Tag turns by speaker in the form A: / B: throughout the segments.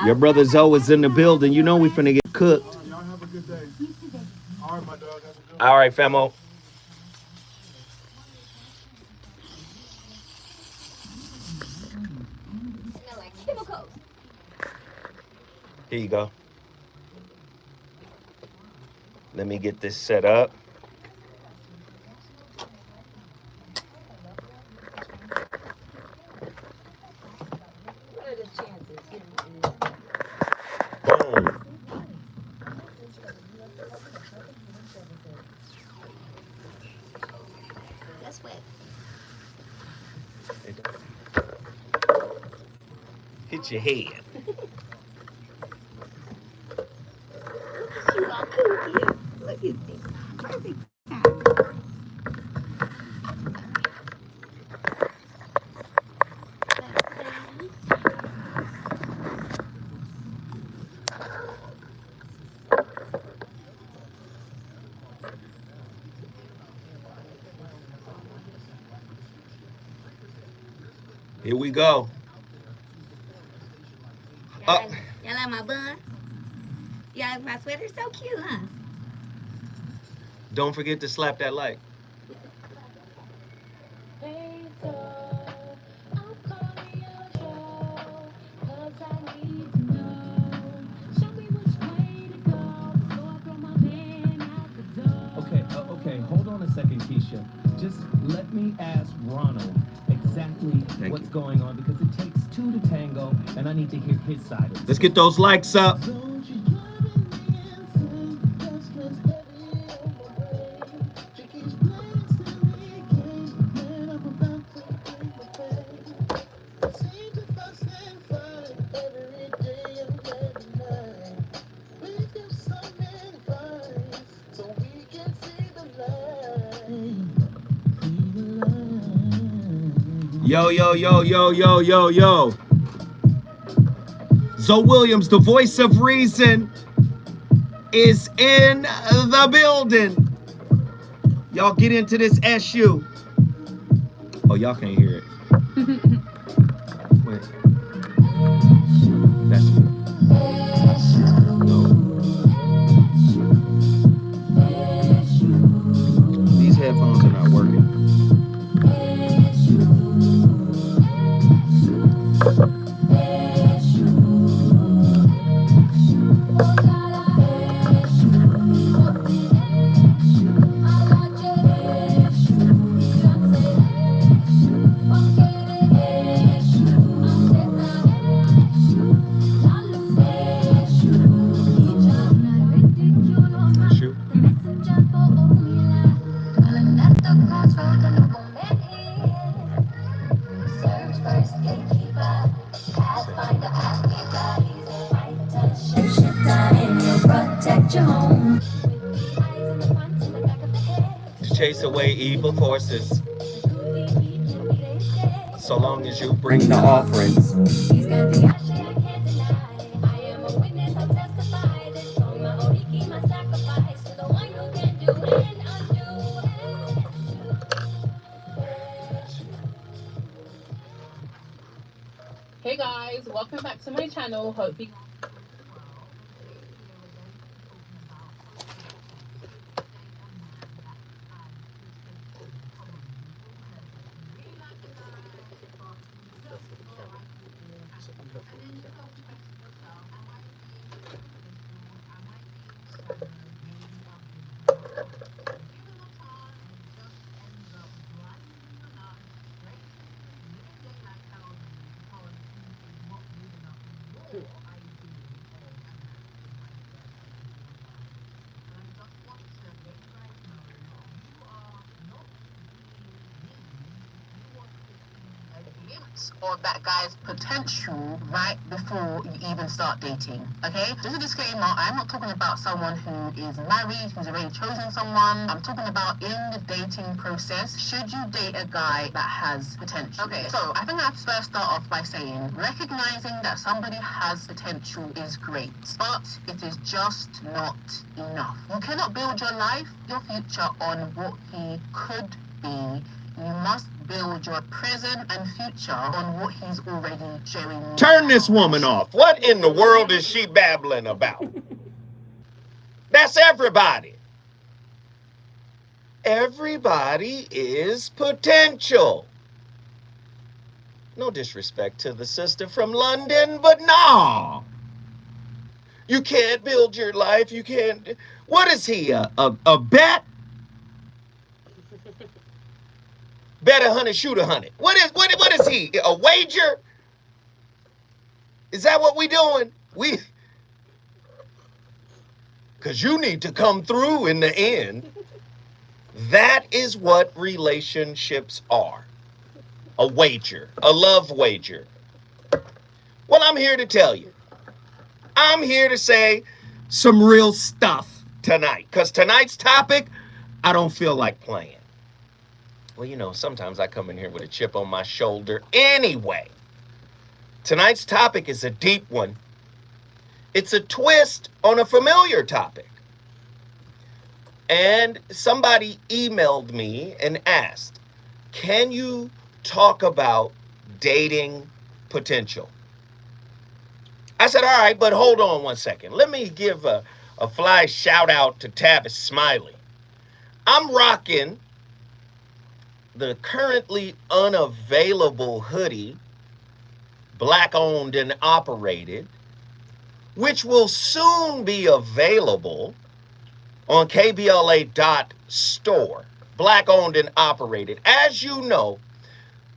A: Your brother Zoe is in the building. You know we finna get cooked.
B: Y'all have a good day. All right, my dog. Have a good one.
A: All right, famo. Here you go. Let me get this set up. Boom.
C: That's wet.
A: Hit your head.
C: You all cool here. Look at this. Perfect.
A: Here we go. Up.
C: Y'all like my bun? Y'all like my sweater? So cute, huh?
A: Don't forget to slap that like.
D: Okay, hold on a second, Keisha. Just let me ask Ronald exactly what's going on because it takes two to tango, and I need to hear his side of it.
A: Let's get those likes up. Yo, yo, yo, yo, yo, yo, yo. Zoe Williams, the voice of reason, is in the building. Y'all get into this SU. Oh, y'all can't hear it. Wait. That's no. These headphones are not working. Shoot. To chase away evil forces. So long as you bring the offerings.
E: Hey guys, welcome back to my channel. Hope you
F: or that guy's potential right before you even start dating. Okay? Just a disclaimer, I'm not talking about someone who is married, who's already chosen someone. I'm talking about in the dating process, should you date a guy that has potential? Okay, so I think I have to first start off by saying recognizing that somebody has potential is great, but it is just not enough. You cannot build your life, your future on what he could be. You must build your present and future on what he's already showing you.
A: Turn this woman off. What in the world is she babbling about? That's everybody. Everybody is potential. No disrespect to the sister from London, but no. You can't build your life. You can't. What is he? A bet? Bet 100, shoot 100. What is he? A wager? Is that what we doing? Because you need to come through in the end. That is what relationships are. A wager, a love wager. Well, I'm here to tell you. I'm here to say some real stuff tonight. Because tonight's topic, I don't feel like playing. Well, you know, sometimes I come in here with a chip on my shoulder anyway. Tonight's topic is a deep one. It's a twist on a familiar topic. And somebody emailed me and asked, can you talk about dating potential? I said, all right, but hold on one second. Let me give a fly shout out to Tavis Smiley. I'm rocking the currently unavailable hoodie, Black owned and operated, which will soon be available on kbla.store. Black owned and operated. As you know,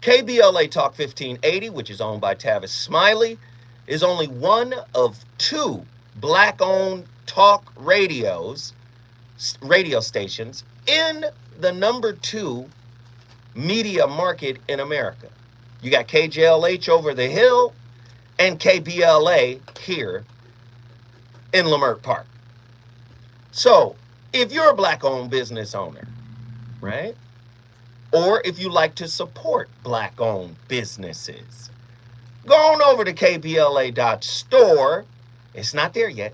A: KBLA Talk 1580, which is owned by Tavis Smiley, is only one of two black-owned talk radio stations in the number 2 media market in America. You got KJLH over the hill and KBLA here in Leimert Park. So, if you're a black-owned business owner, right? Or if you like to support black-owned businesses, go on over to kbla.store. It's not there yet.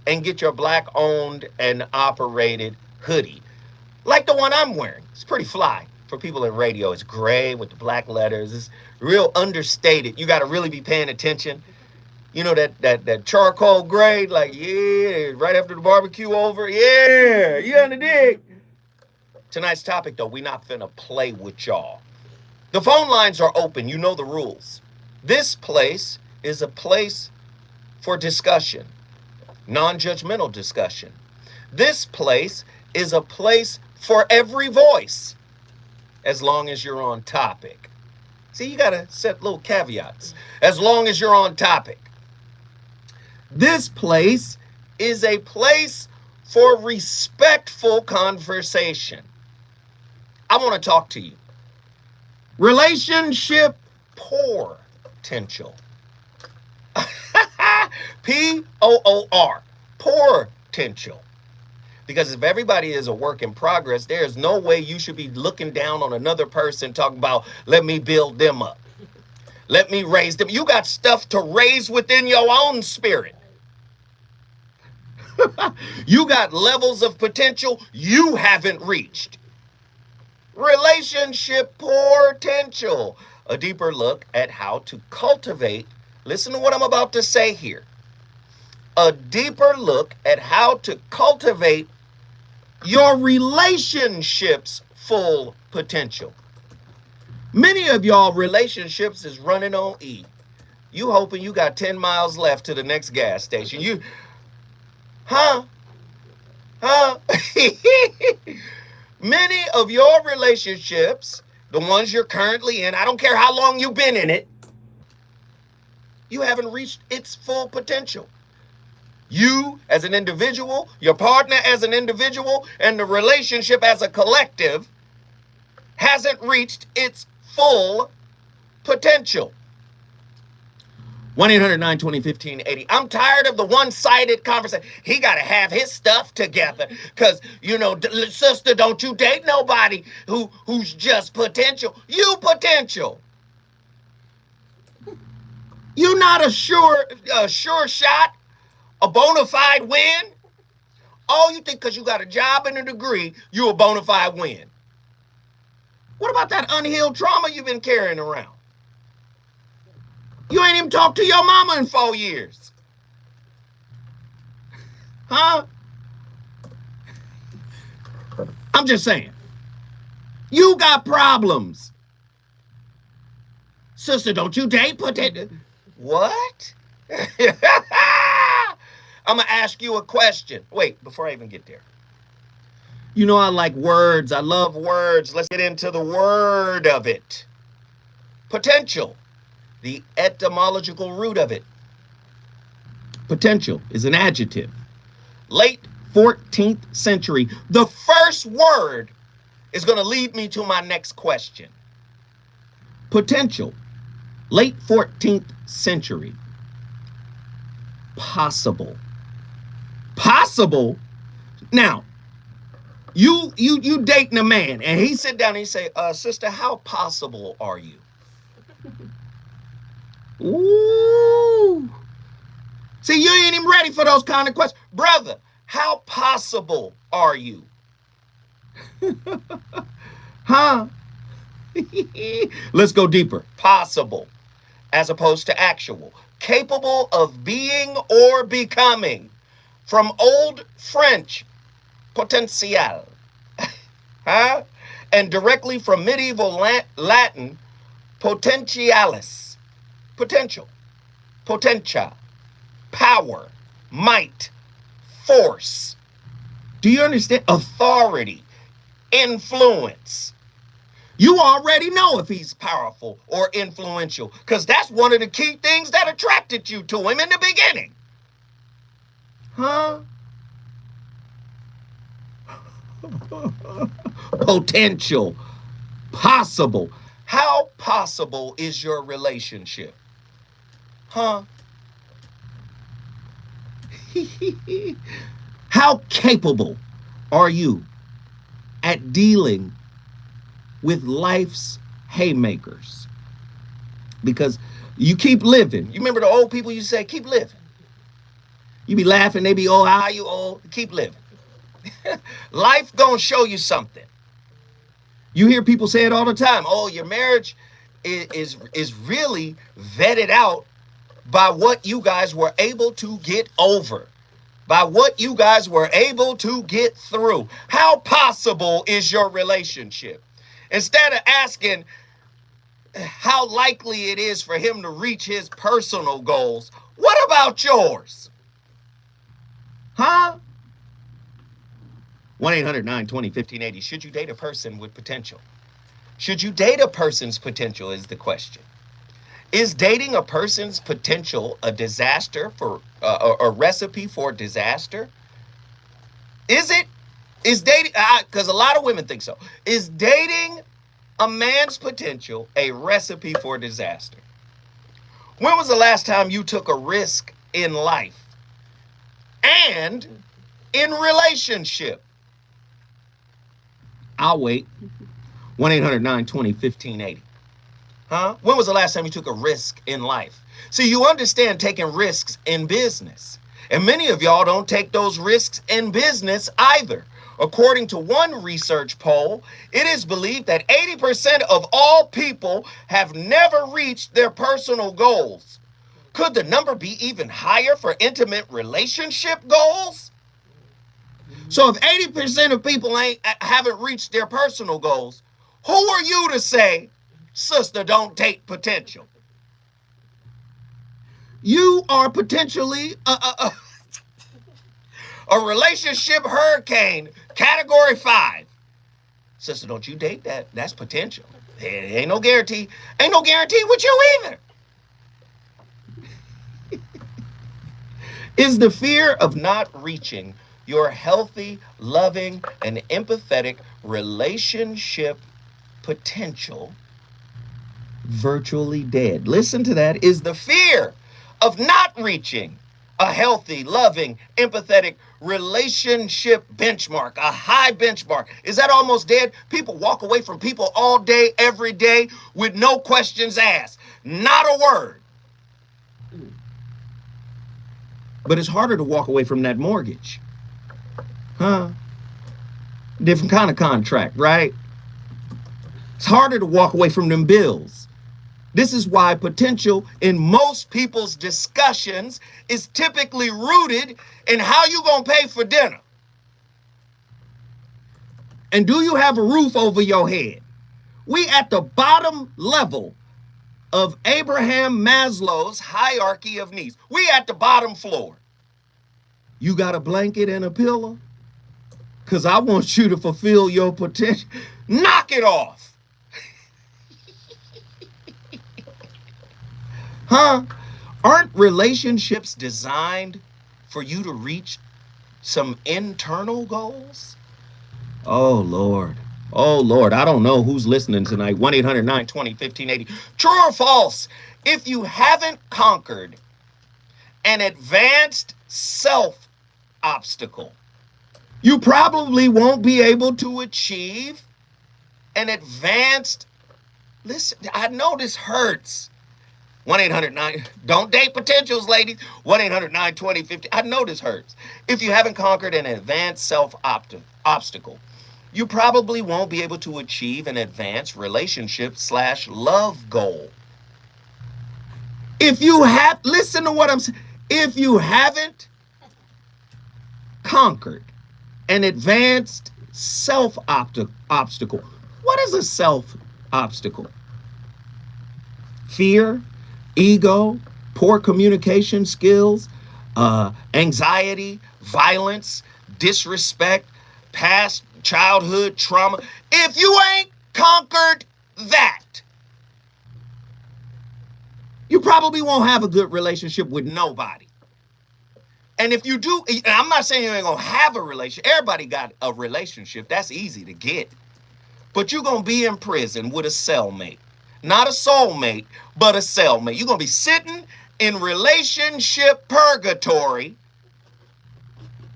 A: And get your black-owned and operated hoodie. Like the one I'm wearing. It's pretty fly. For people in radio, it's gray with the black letters. It's real understated. You got to really be paying attention. You know that charcoal gray, like, yeah, right after the barbecue over. Yeah, you on the dig. Tonight's topic, though, we not finna play with y'all. The phone lines are open. You know the rules. This place is a place for discussion, non-judgmental discussion. This place is a place for every voice, as long as you're on topic. See, you got to set little caveats. As long as you're on topic. This place is a place for respectful conversation. I want to talk to you. Relationship potential. P-O-O-R. Potential. Because if everybody is a work in progress, there's no way you should be looking down on another person talking about, let me build them up. Let me raise them. You got stuff to raise within your own spirit. You got levels of potential you haven't reached. Relationship potential. A deeper look at how to cultivate. Listen to what I'm about to say here. A deeper look at how to cultivate your relationship's full potential. Many of y'all relationships is running on E. You hoping you got 10 miles left to the next gas station. Many of your relationships, the ones you're currently in, I don't care how long you've been in it, you haven't reached its full potential. You as an individual, your partner as an individual, and the relationship as a collective hasn't reached its full potential. 1-800-920-1580. I'm tired of the one-sided conversation. He got to have his stuff together because, you know, sister, don't you date nobody who's just potential. You potential. You not a sure shot, a bona fide win. Oh, you think because you got a job and a degree, you a bona fide win. What about that unhealed trauma you've been carrying around? You ain't even talked to your mama in 4 years. Huh? I'm just saying. You got problems. Sister, don't you date potato. What? I'm going to ask you a question. Wait, before I even get there. You know I like words. I love words. Let's get into the word of it. Potential. The etymological root of it. Potential is an adjective. Late 14th century. The first word is going to lead me to my next question. Potential. Late 14th century. Possible. Possible? Now, you dating a man and he sit down and he say, sister, how possible are you? Ooh. See, you ain't even ready for those kind of questions. Brother, how possible are you? Huh? Let's go deeper. Possible as opposed to actual. Capable of being or becoming. From Old French, potential. Huh? And directly from medieval Latin, potentialis. Potential. Potentia. Power. Might. Force. Do you understand? Authority. Influence. You already know if he's powerful or influential because that's one of the key things that attracted you to him in the beginning. Huh? Potential. Possible. How possible is your relationship? Huh? How capable are you at dealing with life's haymakers? Because you keep living. You remember the old people you say, keep living. You be laughing, they be, oh, how you old? Keep living. Life gonna show you something. You hear people say it all the time. Oh, your marriage is really vetted out by what you guys were able to get over, by what you guys were able to get through. How possible is your relationship? Instead of asking how likely it is for him to reach his personal goals, what about yours? Huh? 1-800-920-1580. Should you date a person with potential? Should you date a person's potential is the question. Is dating a person's potential a disaster for a recipe for disaster? Is it? Is dating, because a lot of women think so. Is dating a man's potential a recipe for disaster? When was the last time you took a risk in life and in relationship? I'll wait. 1-800-920-1580. Huh? When was the last time you took a risk in life? See, you understand taking risks in business. And many of y'all don't take those risks in business either. According to one research poll, it is believed that 80% of all people have never reached their personal goals. Could the number be even higher for intimate relationship goals? So if 80% of people haven't reached their personal goals, who are you to say, sister, don't date potential? You are potentially a relationship hurricane, category 5. Sister, don't you date that. That's potential. Ain't no guarantee. Ain't no guarantee with you either. Is the fear of not reaching your healthy, loving, and empathetic relationship potential virtually dead? Listen to that. Is the fear of not reaching a healthy, loving, empathetic relationship benchmark, a high benchmark, is that almost dead? People walk away from people all day, every day with no questions asked. Not a word. But it's harder to walk away from that mortgage. Huh? Different kind of contract, right? It's harder to walk away from them bills. This is why potential in most people's discussions is typically rooted in how you gonna pay for dinner. And do you have a roof over your head? We at the bottom level of Abraham Maslow's hierarchy of needs. We at the bottom floor. You got a blanket and a pillow? Because I want you to fulfill your potential. Knock it off. Huh? Aren't relationships designed for you to reach some internal goals? Oh, Lord. Oh, Lord. I don't know who's listening tonight. 1-800-920-1580. True or false? If you haven't conquered an advanced self obstacle, you probably won't be able to achieve an advanced, listen, I know this hurts. 1-800-9, don't date potentials, ladies. 1-800-920-50. I know this hurts. If you haven't conquered an advanced self obstacle, you probably won't be able to achieve an advanced relationship/love goal. If you have, listen to what I'm saying. If you haven't conquered an advanced self obstacle, what is a self obstacle? Fear, ego, poor communication skills, anxiety, violence, disrespect, past childhood trauma. If you ain't conquered that, you probably won't have a good relationship with nobody. And if you do, and I'm not saying you ain't gonna have a relationship. Everybody got a relationship. That's easy to get. But you're gonna be in prison with a cellmate. Not a soulmate, but a cellmate. You're going to be sitting in relationship purgatory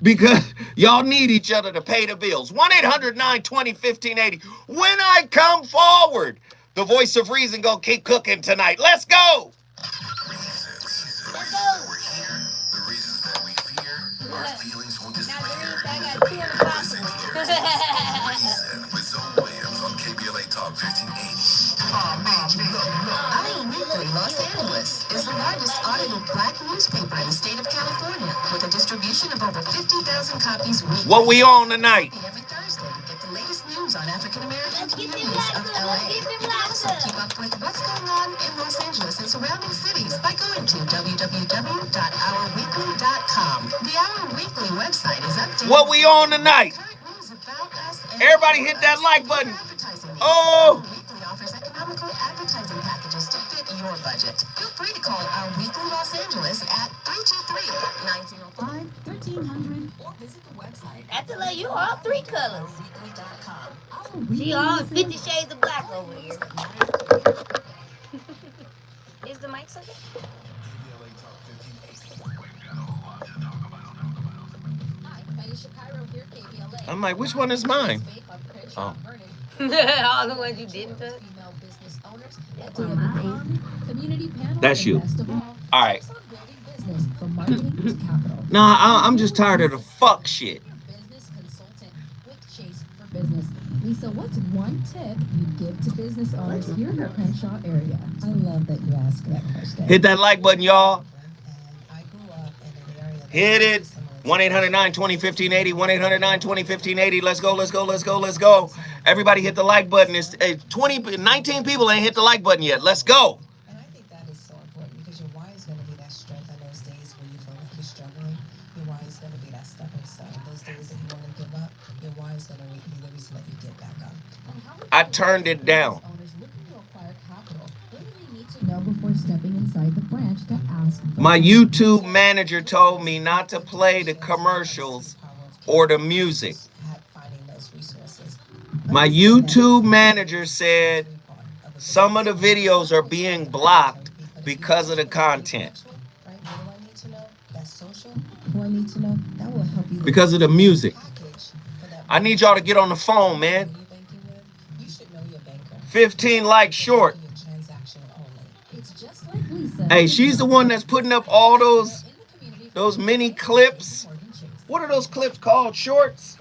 A: because y'all need each other to pay the bills. 1-800-920-1580. When I come forward, the voice of reason going to keep cooking tonight. Let's go.
C: Let's go.
G: We're here. The reasons that we fear, our feelings won't disappear.
C: I got two impossible.
G: Reason with Zoe Williams on KBLA Talk 1580.
F: Our Weekly Los Angeles is the largest audited black newspaper in the state of California, with a distribution of over 50,000 copies weekly.
A: What we on tonight?
F: Every Thursday to get the latest news on African American
C: Let's get them
F: communities of
C: blacks up.
F: LA.
C: Let's get them
F: You can
C: blacks
F: also
C: up.
F: keep up with what's going on in Los Angeles and surrounding cities by going to www.ourweekly.com. The Our Weekly website is updated.
A: What we on tonight?
F: Current news about us and
A: Everybody hit that like button.
F: advertising needs.
A: Oh.
F: Our Weekly offers economical advertising packages to fit your budget. Feel free to call Our Weekly Los Angeles at 323-905-1300 or visit the website
C: That's to let you all three colors.
F: ourweekly.com.
C: She all 50 shades of black over here. Is the mic okay?
G: KBLA Talk 1580.
A: I'm like, which one is mine? Oh.
C: All the ones you didn't touch. That's on mine.
A: That's you. All right.
H: From marketing to capital.
A: Nah, I'm just tired of the fuck shit.
H: Business consultant with Chase for Business. Lisa, what's one tip you'd give to business owners here in the Crenshaw area? I love that you asked that question.
A: Hit that like button, y'all.
H: I grew up in an area that
A: Hit it. 1-800-920-1580. 1-800-920-1580. Let's go, let's go, let's go, let's go. Everybody hit the like button. It's 19 people ain't hit the like button yet. Let's go.
I: And I think that is so important because your why is going to be that strength on those days where you feel like you're struggling. Your why is going to be that stepping stone. Those days that you want to give up, your why is going to be the reason that you get back up.
A: I turned it down.
H: Owners looking to acquire capital. What do they need to know before stepping inside the branch to ask for
A: My YouTube manager told me not to play the commercials or the music.
I: Finding those resources.
A: My YouTube manager said some of the videos are being blocked because of the content.
I: Right? What do I need to know? That's social. Who I need to know? That will help you.
A: Because of the music.
I: Package for that
A: I need y'all to get on the phone, man.
I: you're banking with. You should know your banker.
A: 15 likes short.
I: Your transaction only.
H: It's just like Lisa.
A: Hey, she's the one that's putting up all those mini clips. What are those clips called? Shorts?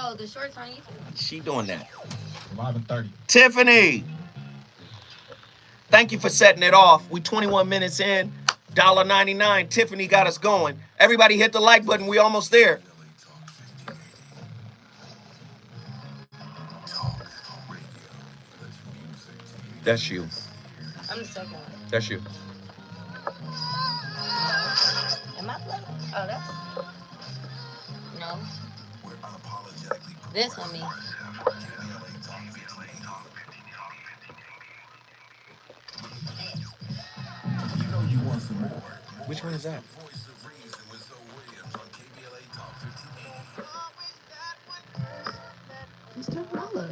C: Oh, the shorts on YouTube?
A: She doing that.
B: Live in 30.
A: Tiffany, thank you for setting it off. We 21 minutes in, $1.99. Tiffany got us going. Everybody hit the like button. We almost there. That's you.
C: I'm the second one.
A: That's you.
C: Am I playing? Oh, that's. No. This one, me.
A: Which one is that?
C: Mr. Roller.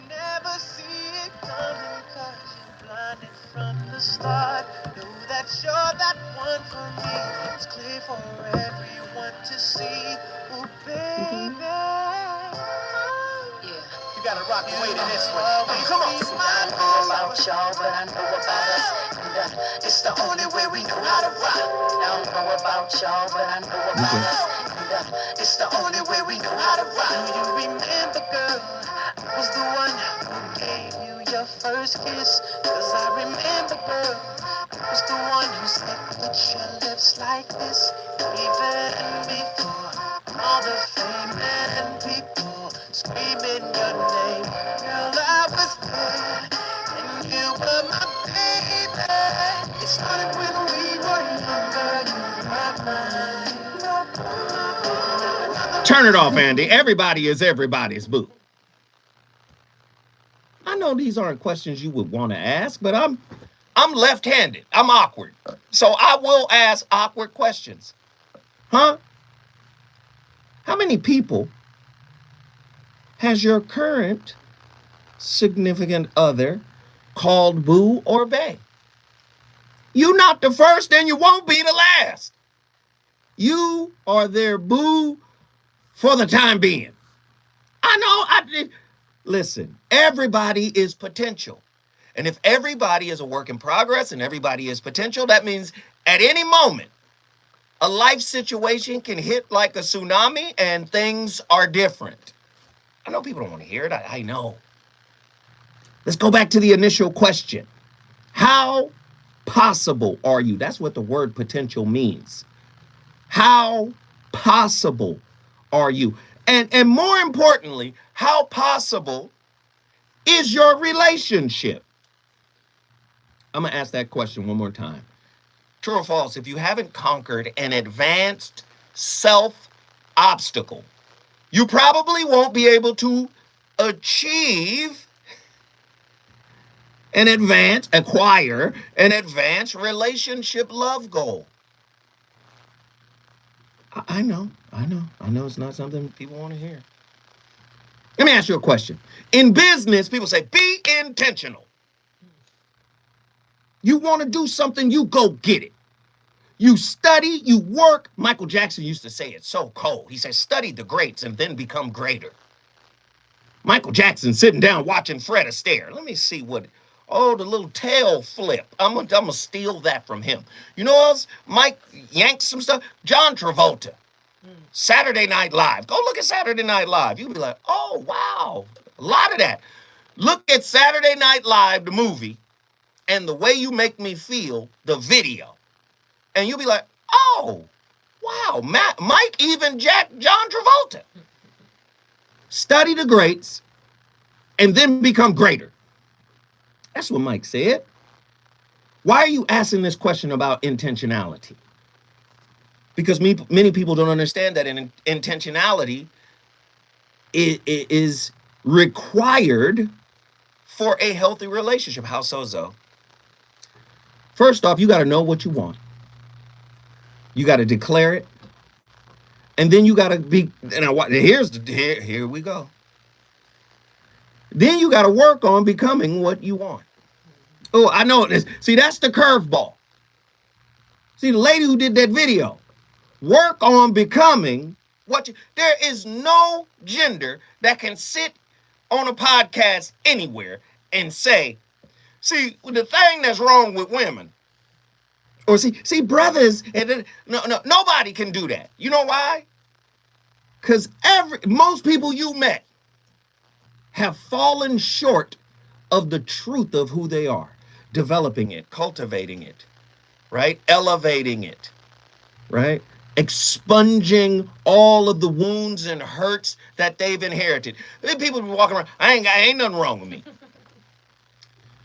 J: Never see it coming 'cause you're blinded from the start. Know that you're that one for me. It's clear for everyone to see. Oh, baby.
F: Yeah.
J: You gotta rock and wait in this one. Come on.
F: I know about y'all, but I know about us. And it's the only way we know how to rock. I don't know about y'all, but I know about us. And it's the only way we know how to rock.
J: Do you remember, girl? I was the one who gave you your first kiss. 'Cause I remember, girl. I was the one who said, put your lips like this. Even before all the fame and people screaming your name. Girl, I was there, and you were my baby. It started when we were younger. You were mine.
A: Turn it off, Andy. Everybody is everybody's boo. I know these aren't questions you would want to ask, but I'm left-handed. I'm awkward. So I will ask awkward questions. Huh? How many people has your current significant other called boo or bae? You not the first and you won't be the last. You are their boo for the time being. Listen, everybody is potential. And if everybody is a work in progress and everybody is potential, that means at any moment, a life situation can hit like a tsunami and things are different. I know people don't want to hear it. I know. Let's go back to the initial question. How possible are you? That's what the word potential means. How possible are you? And more importantly, how possible is your relationship? I'm going to ask that question one more time. True or false, if you haven't conquered an advanced self-obstacle, you probably won't be able to achieve acquire an advanced relationship love goal. I know it's not something people want to hear. Let me ask you a question. In business, people say, be intentional. You want to do something, you go get it. You study, you work. Michael Jackson used to say it so cold. He said, study the greats and then become greater. Michael Jackson sitting down watching Fred Astaire. Let me see the little tail flip. I'm gonna steal that from him. You know what else? Mike yanked some stuff. John Travolta. Saturday Night Live. Go look at Saturday Night Live. You'll be like, oh, wow. A lot of that. Look at Saturday Night Live, the movie, and The Way You Make Me Feel, the video. And you'll be like, oh, wow. Mike even jacked John Travolta. Study the greats and then become greater. That's what Mike said. Why are you asking this question about intentionality? Because many people don't understand that intentionality is required for a healthy relationship. How so, Zoe? First off, you got to know what you want. You got to declare it. And then you got to be, here we go. Then you got to work on becoming what you want. Oh, I know this. See, that's the curveball. See, the lady who did that video, work on becoming there is no gender that can sit on a podcast anywhere and say, see, the thing that's wrong with women, or see, brothers, nobody can do that. You know why? Because most people you met have fallen short of the truth of who they are, developing it, cultivating it, right? Elevating it, right? Expunging all of the wounds and hurts that they've inherited. People be walking around, ain't nothing wrong with me.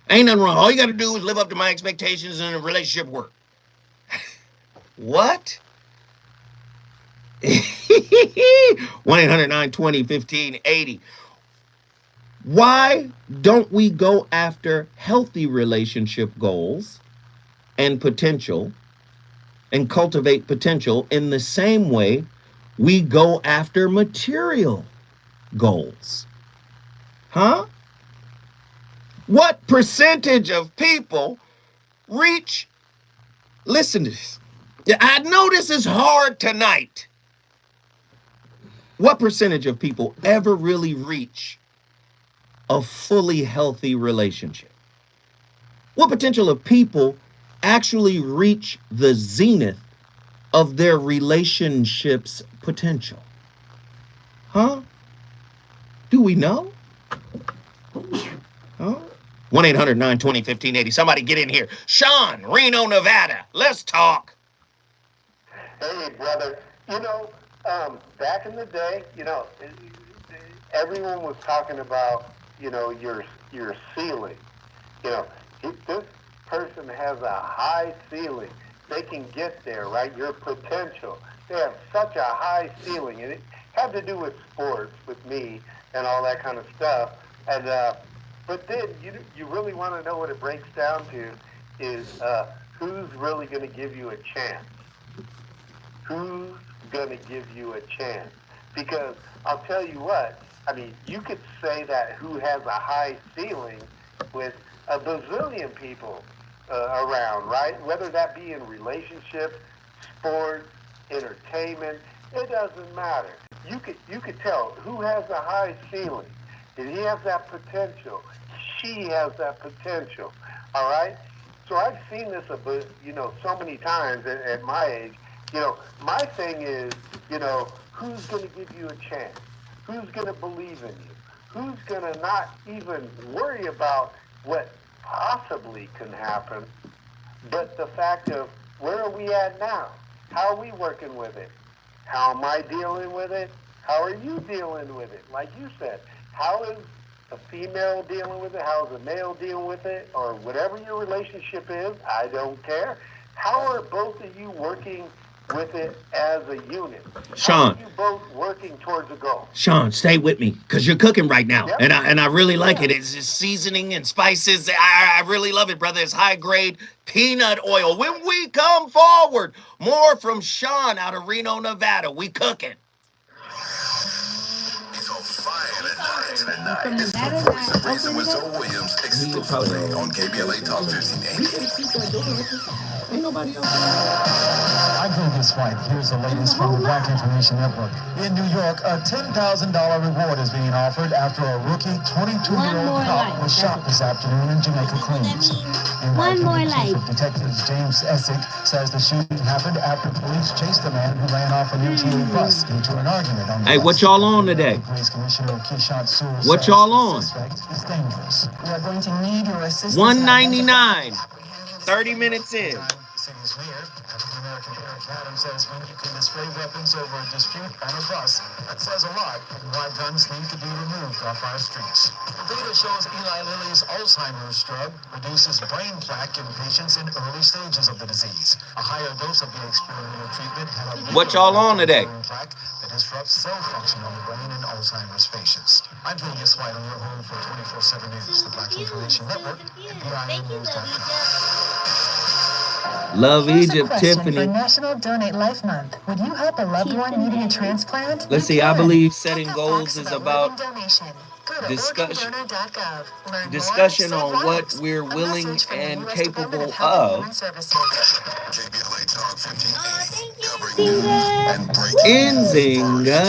A: Ain't nothing wrong. All you got to do is live up to my expectations and the relationship work. What? 1-800-920-1580. Why don't we go after healthy relationship goals and potential and cultivate potential in the same way we go after material goals? Huh? What percentage of people reach? Listen to this. I know this is hard tonight. What percentage of people ever really reach a fully healthy relationship? What potential of people actually reach the zenith of their relationship's potential? Huh? Do we know? Huh? 1-800-920-1580. Somebody get in here. Sean, Reno, Nevada. Let's talk.
K: Hey, brother. Back in the day, everyone was talking about, your ceiling. This person has a high ceiling. They can get there, right? Your potential. They have such a high ceiling, and it had to do with sports, with me, and all that kind of stuff. And but then you really want to know what it breaks down to is who's really going to give you a chance. Who's going to give you a chance? Because I'll tell you what, you could say that who has a high ceiling with a bazillion people around, right? Whether that be in relationships, sports, entertainment, it doesn't matter. You could tell who has a high ceiling. Did he have that potential? She has that potential, all right? So I've seen this, so many times at my age. My thing is, who's going to give you a chance? Who's going to believe in you? Who's going to not even worry about what possibly can happen, but the fact of where are we at now? How are we working with it? How am I dealing with it? How are you dealing with it? Like you said, how is a female dealing with it? How is a male dealing with it? Or whatever your relationship is, I don't care. How are both of you working with it as a unit?
A: Sean,
K: how are you both working towards a goal?
A: Sean, stay with me because you're cooking right now,
K: Yep.
A: and I really like it. It's just seasoning and spices. I really love it, brother. It's high grade peanut oil. When we come forward, more from Sean out of Reno, Nevada. We cooking.
G: He's on fire tonight. It's the voice of reason with Zoe Williams exclusively on KBLA Talk 1580.
A: Ain't nobody else.
L: I'm Vegas White. Here's the latest from the Black Information Network. In New York, a $10,000 reward is being offered after a rookie 22-year-old cop was shot this afternoon in Jamaica, Queens.
C: One more life.
L: Detectives James Essick says the shooting happened after police chased a man who ran off an MTA bus due to an argument on the
A: Hey,
L: bus.
A: what y'all on today?
L: Police Commissioner Keishant Sewell
A: What
L: says
A: y'all
L: the
A: on?
L: suspect is dangerous.
I: We are going to need your assistance.
A: $1.99. 30 minutes in.
L: The city's mayor, African-American Eric Adams, says when you can display weapons over a dispute on a bus, that says a lot and why guns need to be removed off our streets. The data shows Eli Lilly's Alzheimer's drug reduces brain plaque in patients in early stages of the disease. A higher dose of the experimental treatment had a
A: What y'all on today?
L: brain plaque that disrupts cell function on the brain in Alzheimer's patients. I'm Julius White on your home for 24/7 News, the Black Information Network, and PINnews.com.
A: Love
I: Here's a
A: Egypt,
I: question
A: Tiffany.
I: for National Donate Life Month. Would you help a loved one needing a transplant?
A: Let's see,
I: You
A: I
I: can.
A: believe
I: Take
A: setting
I: a
A: goals
I: fax
A: is
I: of a
A: about
I: living donation. Go to
A: discussion-
I: organdonor.gov. Learn
A: discussion
I: more,
A: on
I: save
A: what
I: lives.
A: we're
I: A
A: willing
I: message from the
A: and
I: US
A: capable
I: Department of Health and
A: of.
I: Human Services.
G: KBLA Talk 1580. Covering news and breaking news
A: Nzinga.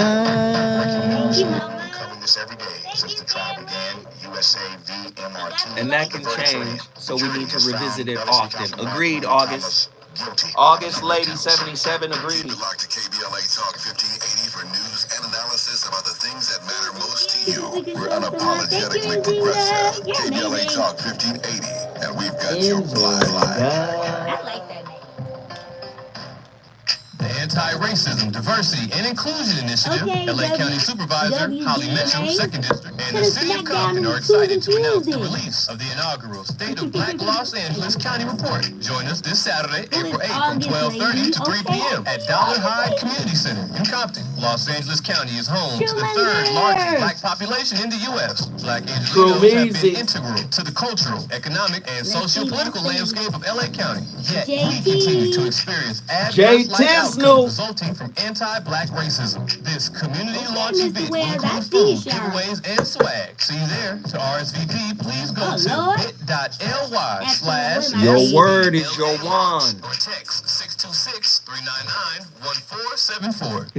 C: Thank you, Mama.
G: Covering this every day since the trial began. USA v. MRT.
A: And that can change, so we need to revisit it often. Agreed, August. August Lady 77 agreed.
G: Keep it locked to KBLA Talk 1580 for news and analysis about the things that matter Close to you. We're unapologetically progressive. KBLA Talk 1580. And we've got your blind.
C: I like that name.
L: The Anti-Racism, Diversity, and Inclusion Initiative,
C: Okay,
L: LA County Supervisor, Holly Mitchell,
C: WGNA.
L: 2nd District, and
C: Put
L: the
C: a
L: City of
C: smack down
L: Compton
C: in
L: are
C: the
L: excited to
C: two
L: announce the
C: reviews.
L: release of the inaugural State of Black Los Angeles County Report. Join us this Saturday, April 8th from 12:30 to 3 p.m. at Dollar High Community Center in Compton. Los Angeles County is home to the third largest black population in the U.S. Black Angelinos have been integral to the cultural, economic, and socio-political landscape of LA County. Yet we continue to experience adverse life outcomes resulting from anti-black racism. This community-launched event will include food, giveaways, and swag. See you there. To RSVP, please go to bit.ly/.
A: Your word is your wand.
L: Or text 626-399-1474.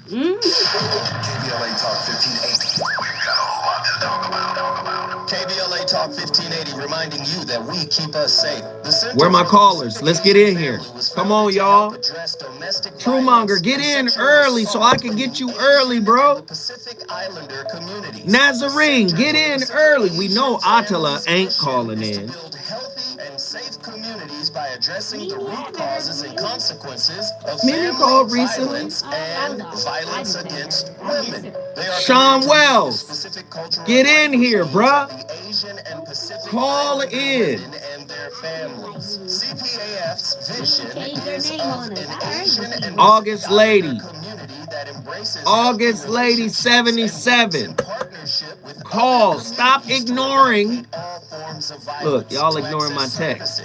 G: KBLA Talk 1580. We've got a lot to talk about.
A: KBLA Talk 1580 reminding you that we keep us safe. Where are my callers? Let's get in here. Come on, y'all. Truemonger, get in early so I can get you early, bro. Nazarene, get in early. We know Attila ain't calling in. Safe communities by addressing the root causes and consequences of family violence and violence against women. Sean Wells, get in here, bruh. Call in. And their families. CPAF's vision is of an Asian and August Lady. August Lady 77. Call. Stop ignoring. Look, y'all ignoring my text.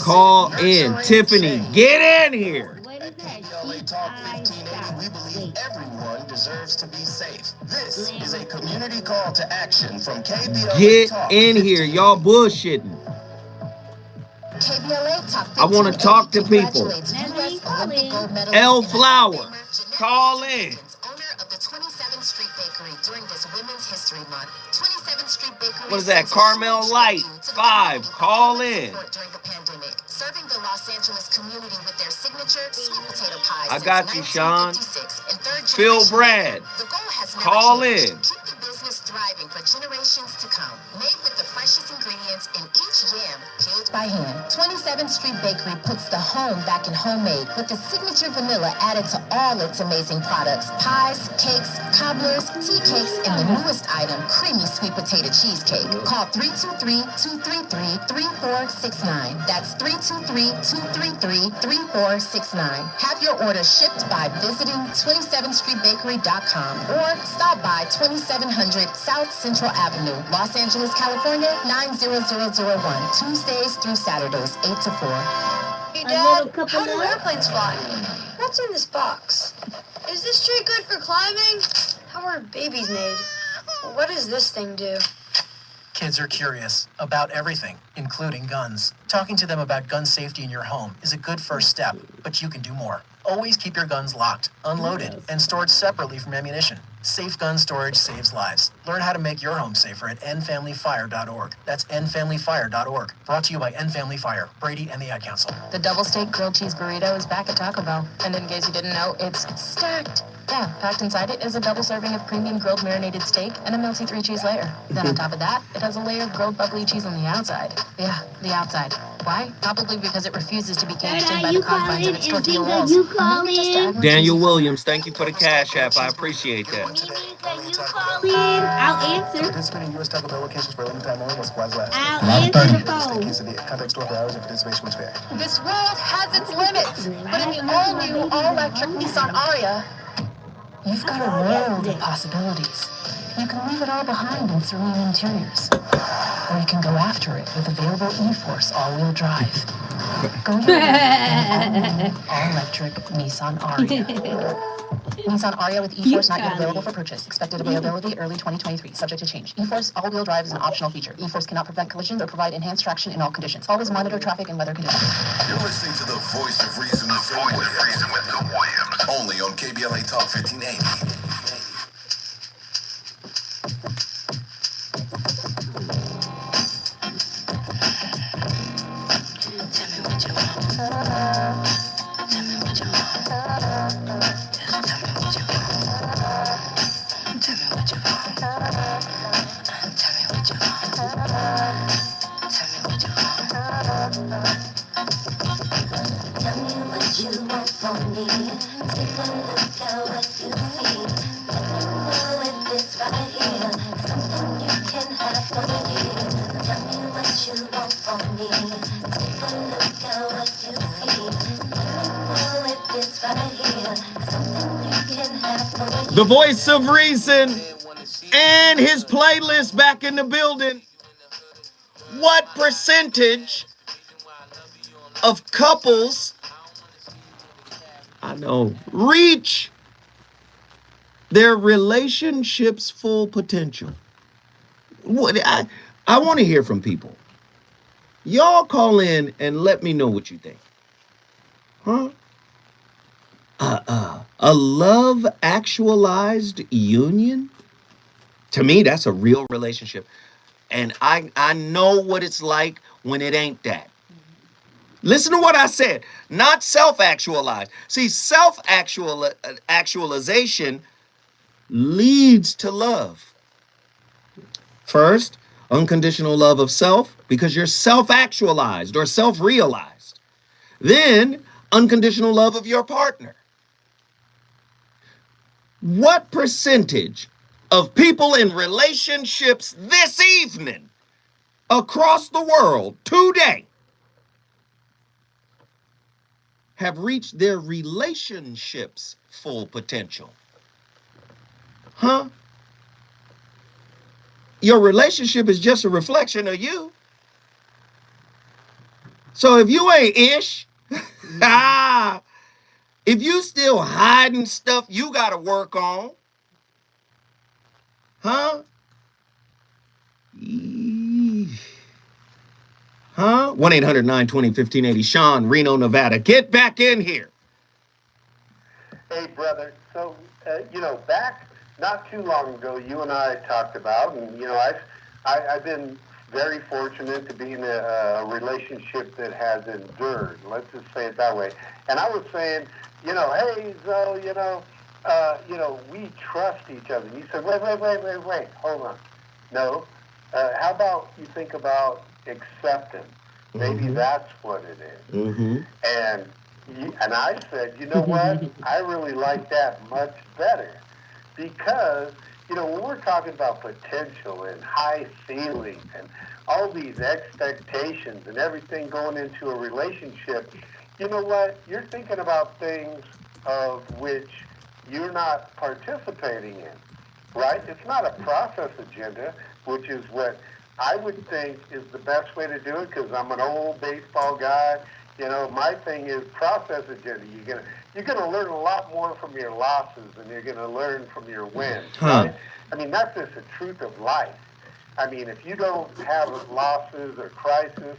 A: Call in. Tiffany, get in here. We believe everyone deserves to be safe. This is a community call to action from KBLA. Get in here. Y'all bullshitting. I want to talk to people. L Flower, call in. What is that? Carmel Light 5, call in. Serving the Los Angeles community with their signature sweet potato pies. I got you, Sean. Phil Brad, call in. Keep the business thriving for generations to come. Made with the freshest ingredients in each yam, peeled by hand. 27th Street Bakery puts the home back in homemade with the signature vanilla added to all its amazing products. Pies, cakes, cobblers, tea cakes, and the newest item, creamy sweet potato cheesecake. Call 323-233-3469. That's 323-233-3469. Have your order shipped by visiting 27thstreetbakery.com or stop by 2700 South Central Avenue, Los Angeles, California, 90001. Tuesdays through Saturdays, 8 to 4.
M: Hey, Dad, how do airplanes fly? What's in this box? Is this tree good for climbing? How are babies made? What does this thing do?
N: Kids are curious about everything, including guns. Talking to them about gun safety in your home is a good first step, but you can do more. Always keep your guns locked, unloaded, and stored separately from ammunition. Safe gun storage saves lives. Learn how to make your home safer at endfamilyfire.org. That's endfamilyfire.org. Brought to you by End Family Fire, Brady, and the Ad Council.
F: The double steak grilled cheese burrito is back at Taco Bell. And in case you didn't know, it's stacked. Yeah, packed inside it is a double serving of premium grilled marinated steak and a melty 3-cheese layer. Then on top of that, it has a layer of grilled bubbly cheese on the outside. Yeah, the outside. Why? Probably because it refuses to be caged in by the confines of its tortilla walls.
A: Daniel Williams, thank you for the Cash App. I appreciate that.
C: I'll answer.
L: Participating in U.S. Taco Bell locations for a limited time only while supplies last.
C: I'll answer the phone.
L: Contact store for hours and participation was fair.
F: This world has its limits, but in the all-new, all-electric Nissan Ariya, you've got a world of possibilities. You can leave it all behind in serene interiors. Or you can go after it with available e-Force all-wheel drive. Go your way in all-electric Nissan Ariya. Nissan Ariya with e-Force not yet available for purchase. Expected availability early 2023, subject to change. E-Force all-wheel drive is an optional feature. E-Force cannot prevent collisions or provide enhanced traction in all conditions. Always monitor traffic and weather conditions.
G: You're listening to the Voice of Reason with Phil Williams. Only on KBLA Talk 1580.
M: Tell me what you want.
J: what you want from me. Take a look at what you see. Let me know if this right here, something you can have for you. Tell me what you want from me. Take a look at what you see. Let me know if this right here, something you can have for you.
A: The voice of reason and his playlist back in the building. What percentage of couples, I know, reach their relationship's full potential? What I want to hear from people. Y'all call in and let me know what you think. Huh? A love actualized union? To me, that's a real relationship. And I know what it's like when it ain't that. Listen to what I said. Not self-actualized. See, self-actualization leads to love. First, unconditional love of self because you're self-actualized or self-realized. Then, unconditional love of your partner. What percentage of people in relationships this evening across the world today have reached their relationship's full potential? Huh? Your relationship is just a reflection of you. So if you ain't ish, if you still hiding stuff you gotta work on, huh? Huh? 1-800-920-1580. Sean, Reno, Nevada. Get back in here.
K: Hey, brother. So, back not too long ago, you and I talked about, and, I've been very fortunate to be in a relationship that has endured. Let's just say it that way. And I was saying, hey, so, we trust each other. And you said, wait, hold on. No. How about you think about acceptance? Maybe that's what it is.
A: Mm-hmm.
K: And I said, you know what? I really like that much better because, when we're talking about potential and high ceilings and all these expectations and everything going into a relationship, you know what? You're thinking about things of which you're not participating in, right? It's not a process agenda, which is what I would think is the best way to do it because I'm an old baseball guy. My thing is process agenda. You're gonna learn a lot more from your losses than you're gonna learn from your wins, right? I mean, that's just the truth of life. I mean, if you don't have losses or crisis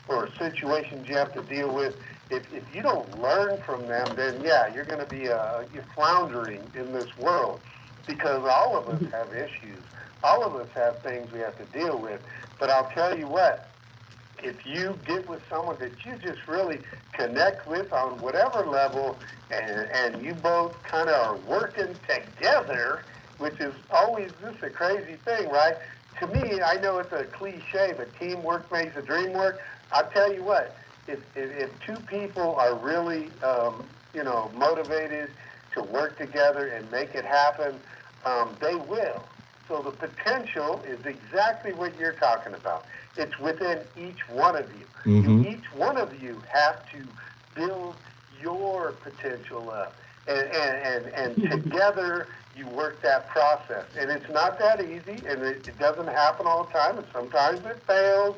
K: or situations you have to deal with, if you don't learn from them, then yeah, you're gonna be you're floundering in this world because all of us have issues. All of us have things we have to deal with. But I'll tell you what, if you get with someone that you just really connect with on whatever level and you both kind of are working together, which is always just a crazy thing, right? To me, I know it's a cliche, but teamwork makes the dream work. I'll tell you what, if two people are really, motivated to work together and make it happen, they will. So the potential is exactly what you're talking about. It's within each one of you.
A: Mm-hmm.
K: Each one of you have to build your potential up. And together you work that process. And it's not that easy, and it doesn't happen all the time, and sometimes it fails,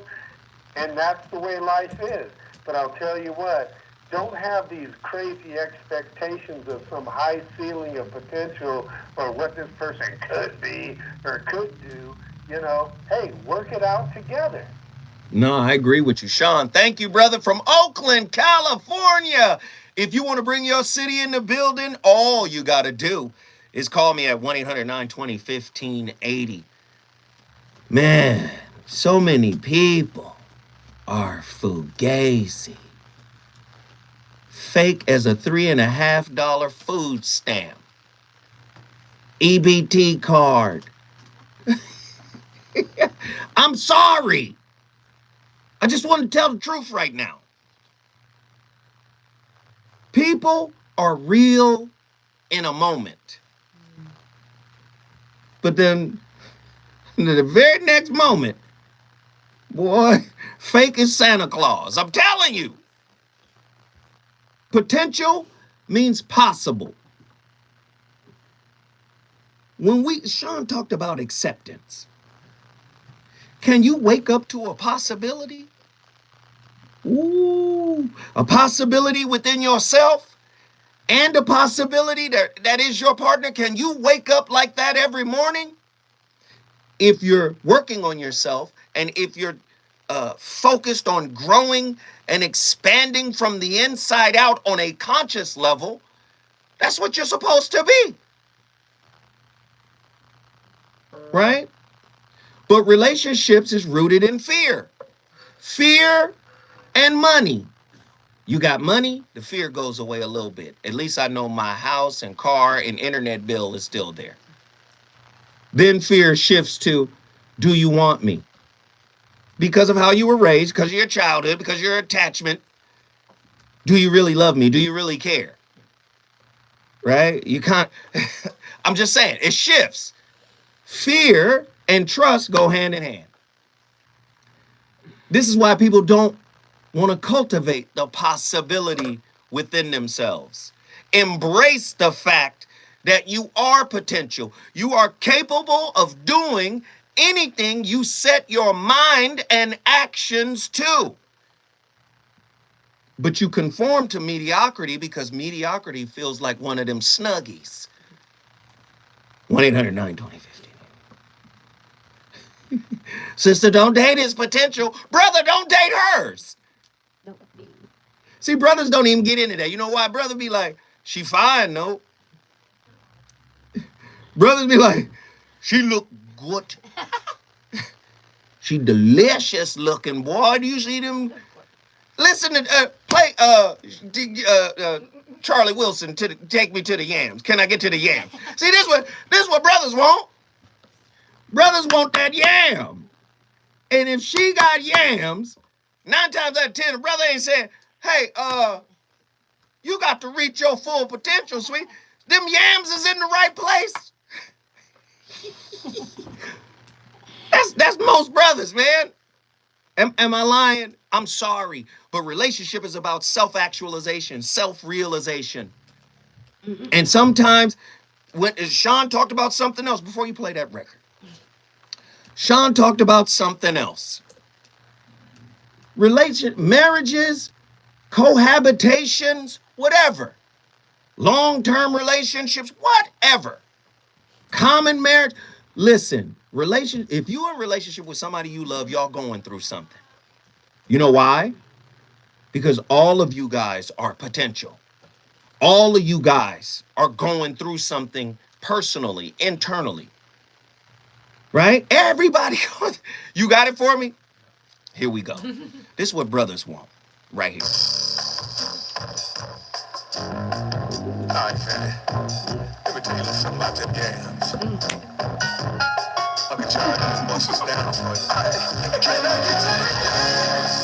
K: and that's the way life is. But I'll tell you what, don't have these crazy expectations of some high ceiling of potential or what this person could be or could do. Hey, work it out together.
A: No, I agree with you, Sean. Thank you, brother, from Oakland, California. If you want to bring your city in the building, all you got to do is call me at 1-800-920-1580. Man, so many people are fugazi. Fake as a $3.50 food stamp. EBT card. I'm sorry. I just want to tell the truth right now. People are real in a moment. But then, in the very next moment, boy, fake is Santa Claus. I'm telling you. Potential means possible. Sean talked about acceptance. Can you wake up to a possibility? Ooh, a possibility within yourself and a possibility that is your partner. Can you wake up like that every morning? If you're working on yourself and if you're focused on growing and expanding from the inside out on a conscious level, that's what you're supposed to be. Right? But relationships is rooted in fear. Fear and money. You got money, the fear goes away a little bit. At least I know my house and car and internet bill is still there. Then fear shifts to, do you want me? Because of how you were raised, because of your childhood, because of your attachment. Do you really love me? Do you really care? Right? You can't. I'm just saying, it shifts. Fear and trust go hand in hand. This is why people don't want to cultivate the possibility within themselves. Embrace the fact that you are potential. You are capable of doing anything you set your mind and actions to. But you conform to mediocrity because mediocrity feels like one of them snuggies. 1-800-920-50. Sister, don't date his potential. Brother, don't date hers. See, brothers don't even get into that. You know why? Brother be like, she fine, no. Brothers be like, she look good. She delicious looking, boy. Do you see them? Listen to play Charlie Wilson to take me to the yams. Can I get to the yams? See, this what brothers want. Brothers want that yam. And if she got yams, 9 times out of 10, the brother ain't saying, hey, you got to reach your full potential, sweet. Them yams is in the right place. That's most brothers, man. Am I lying? I'm sorry. But relationship is about self-actualization, self-realization. And sometimes, when Sean talked about something else, before you play that record, Sean talked about something else. Marriages, cohabitations, whatever. Long-term relationships, whatever. Common marriage. Listen, if you're in a relationship with somebody you love, y'all going through something. You know why? Because all of you guys are potential. All of you guys are going through something personally, internally. Right? Everybody. You got it for me? Here we go. This is what brothers want. Right here.
G: All right, Fanny. Let me tell you a little something about them yams. I'll be trying to bust this down for you. Can I get to the yams?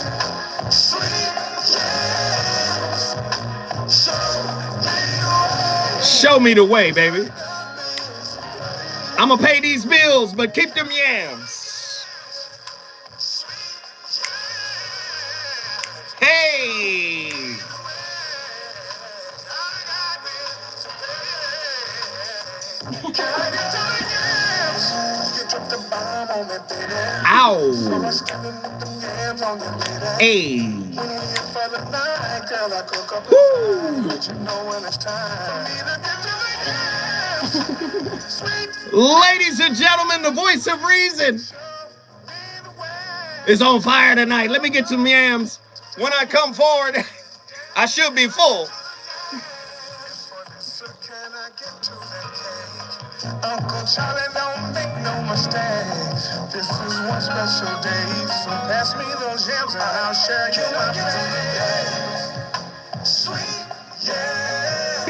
G: Sweet yams.
A: Show me the way, baby. I'm gonna pay these bills, but keep them yams. Hey! Ow! Hey! Ladies and gentlemen, the voice of reason is on fire tonight. Let me get some yams. When I come forward, I should be full.
G: Uncle Charlie, don't make no mistakes. This is one special day, so pass me those yams and I'll share you my pain. Sweet, yeah.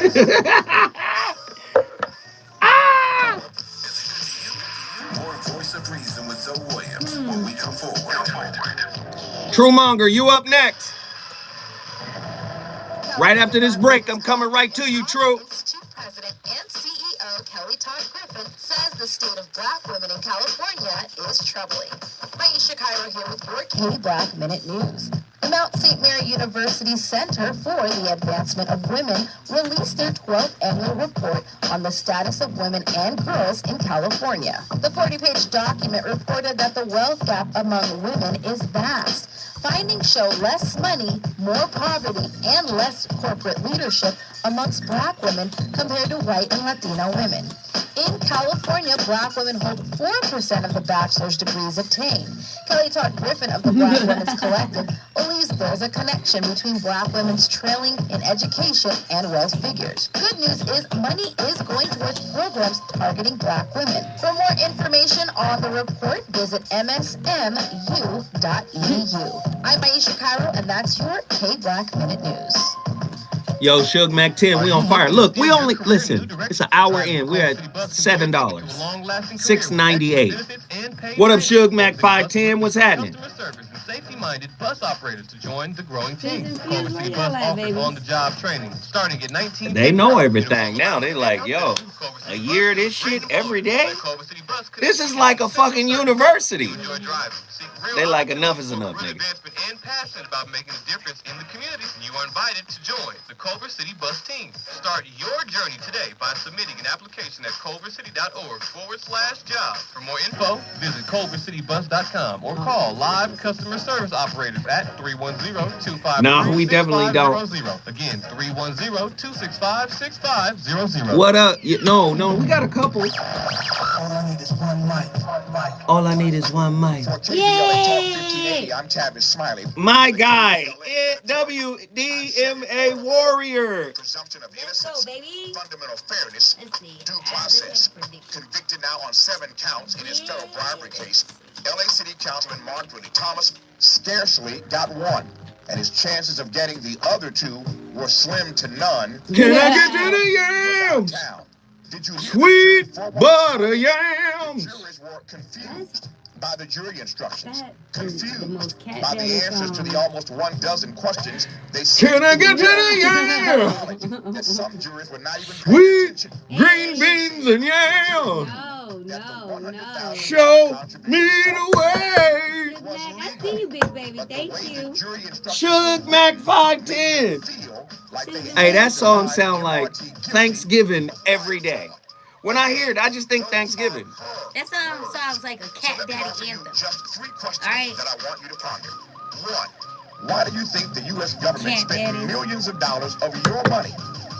G: More voice of reason with Zoe Williams when we come forward.
A: True Monger, you up next. Right after this break, I'm coming right to you, True.
F: Chief President and CEO Kelly Todd Griffin says the state of black women in California is troubling. Maisha Cairo here with your K-Black Minute News. The Mount St. Mary University Center for the Advancement of Women released their 12th annual report on the status of women and girls in California. The 40-page document reported that the wealth gap among women is vast. Findings show less money, more poverty, and less corporate leadership amongst black women compared to white and Latino women. In California, black women hold 4% of the bachelor's degrees obtained. Kelly Todd Griffin of the Black Women's Collective believes there's a connection between black women's trailing in education and wealth figures. Good news is money is going towards programs targeting black women. For more information on the report, visit msmu.edu. I'm Maisha Cairo, and that's your K-Black Minute News.
A: Yo, Suge Mac 10, we on fire. Look, we only, listen, it's an hour in. We're at $7. $6.98. What up, Suge Mac 510? What's happening?
O: Safety-minded bus operators to join the growing team. Culver City Bus offers on-the-job training, starting at 19.
A: They know everything now. They like, yo, a year of this shit every day? This is like a fucking university. They like enough is enough, nigga.
O: And passionate about making a difference in the community. You are invited to join the Culver City Bus team. Start your journey today by submitting an application at culvercity.org/job. For more info, visit culvercitybus.com or call live customer service operators at 310-253-6500.
A: No, we definitely don't.
O: Again, 310-265-6500.
A: What up? No, we got a couple.
G: All I need is one mic.
A: All I need is one mic.
G: Yay! I'm Tavis Smiley.
A: My guy, WDMA Warrior.
G: Presumption of innocence, fundamental fairness, due process. Convicted now on 7 counts in his federal bribery case, LA City Councilman Mark Willie Thomas scarcely got one, and his chances of getting the other 2 were slim to none.
A: Can I get to the yams?
G: Did you
A: Sweet butter yams.
G: Jurors were confused by the jury instructions, confused by the answers to the almost 12 questions they said.
A: Can I get to the yams?
G: That some jurors were not even
A: Sweet green beans and yams.
C: No.
A: Show me the way.
C: I see you, big baby. Thank you.
A: Suge Mac 510. Hey, that song sound like Thanksgiving every day. When I hear it, I just think Thanksgiving.
C: That song sounds like a cat daddy anthem.
G: Just 3 questions
C: All right.
G: that I want you to ponder. 1, why do you think the U.S. government spent millions of dollars of your money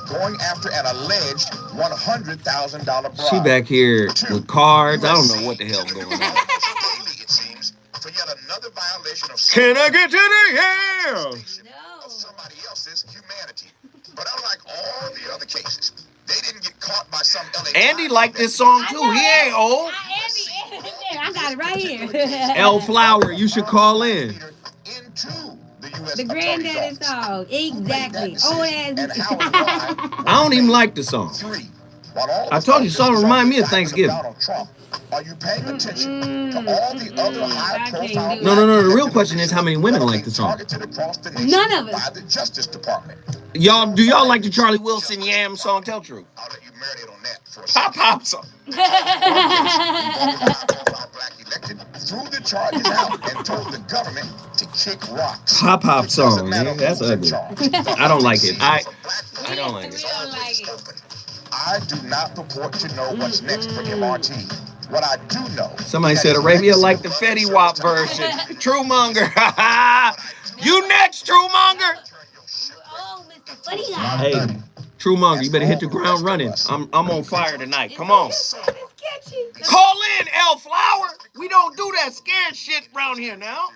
G: going after an alleged $100,000 bribe?
A: She back here with cards. I don't know what the hell's going on.
G: It seems, for yet another violation of
A: Can I get to the yams?
G: of somebody else's humanity. But unlike all the other cases, they didn't get caught by some LA.
A: Andy liked this song too. He ain't old.
C: I got it right here.
A: L Flower, you should call in.
C: The granddaddy song. Exactly. Old ass.
A: I don't even like the song. I told you, the song remind me of Thanksgiving.
G: Are you paying attention to all the other high-profile?
A: No. The real question is how many women like the song.
C: None of us.
G: By the Justice Department.
A: Do y'all like the Charlie Wilson Yam song? Tell true.
G: I'll let you marinate on that for a
A: Pop song.
G: Black elected threw the charges out and told the government to kick rocks.
A: Pop song, man. That's ugly. I don't like it. I don't like it.
G: I do not purport to know what's next for MRT. What I do know.
A: Somebody said Arabia like the Fetty Wap version. True Monger. You next, True Monger. Hey, True Monger, you better hit the ground running. I'm on fire tonight. Come on. Call in, L Flower. We don't do that scared shit around here now.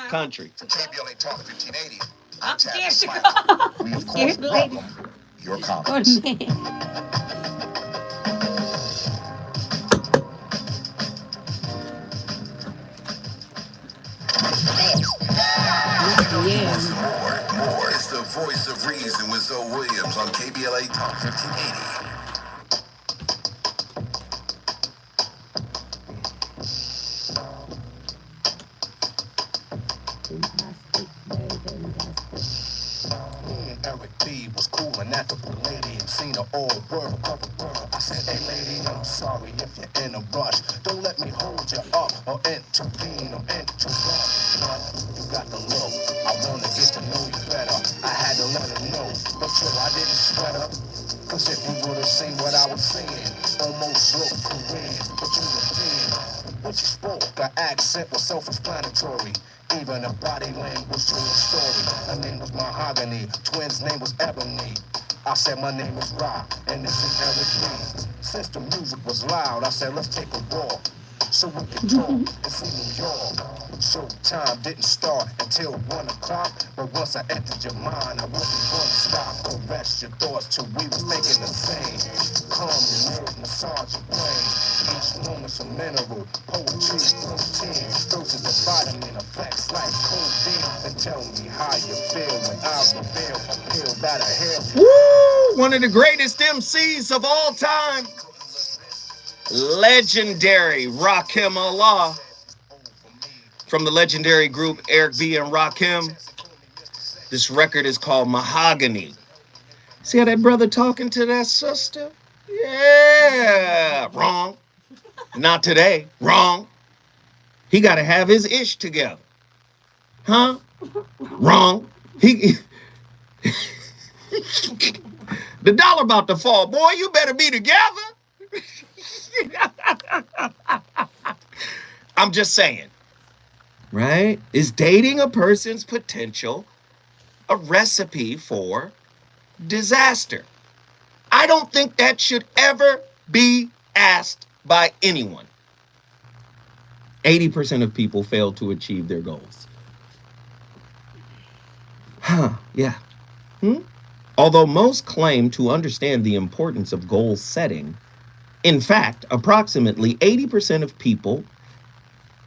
A: Country.
G: For KBLA Talk 1580,
C: I'm scared to
G: Smiley.
C: go.
G: We of course welcome your comments.
P: More is the voice of reason with Zoe Williams on KBLA Talk 1580.
G: Me and Eric B was cool and at the lady and seen the old world cover girl. I said, hey lady, I'm sorry if you're in a rush. Don't let me hold you up or intervene or interrupt. But you got the look. I wanna get to know you better. I had to let her know, but yo, I didn't sweat up. Cause if you would've seen what I was saying, almost looked Korean, but you were thin. When she spoke, her accent was self-explanatory. Even her body language told a story. Her name was Mahogany, twins' name was Ebony. I said my name is Rock, and this is Eric B. Since the music was loud, I said let's take a walk. So we could talk and see New York. Showtime didn't start until 1 o'clock. But once I entered your mind, I wasn't going to stop. Caress your thoughts till we was thinking the same. Calm your nerves, massage your brain. Each moment's a mineral, poetry, routine. Doses of vitamin effects like codeine. And tell me how you feel when I reveal a pill that I hear.
A: Woo! One of the greatest MCs of all time. Legendary Rakim Allah. From the legendary group Eric B. and Rakim. This record is called Mahogany. See how that brother talking to that sister? Yeah. Wrong. Not today. Wrong. He got to have his ish together. Huh? Wrong. The dollar about to fall. Boy, you better be together. I'm just saying. Right? Is dating a person's potential a recipe for disaster? I don't think that should ever be asked by anyone. 80% of people fail to achieve their goals. Yeah. Although most claim to understand the importance of goal setting, in fact, approximately 80% of people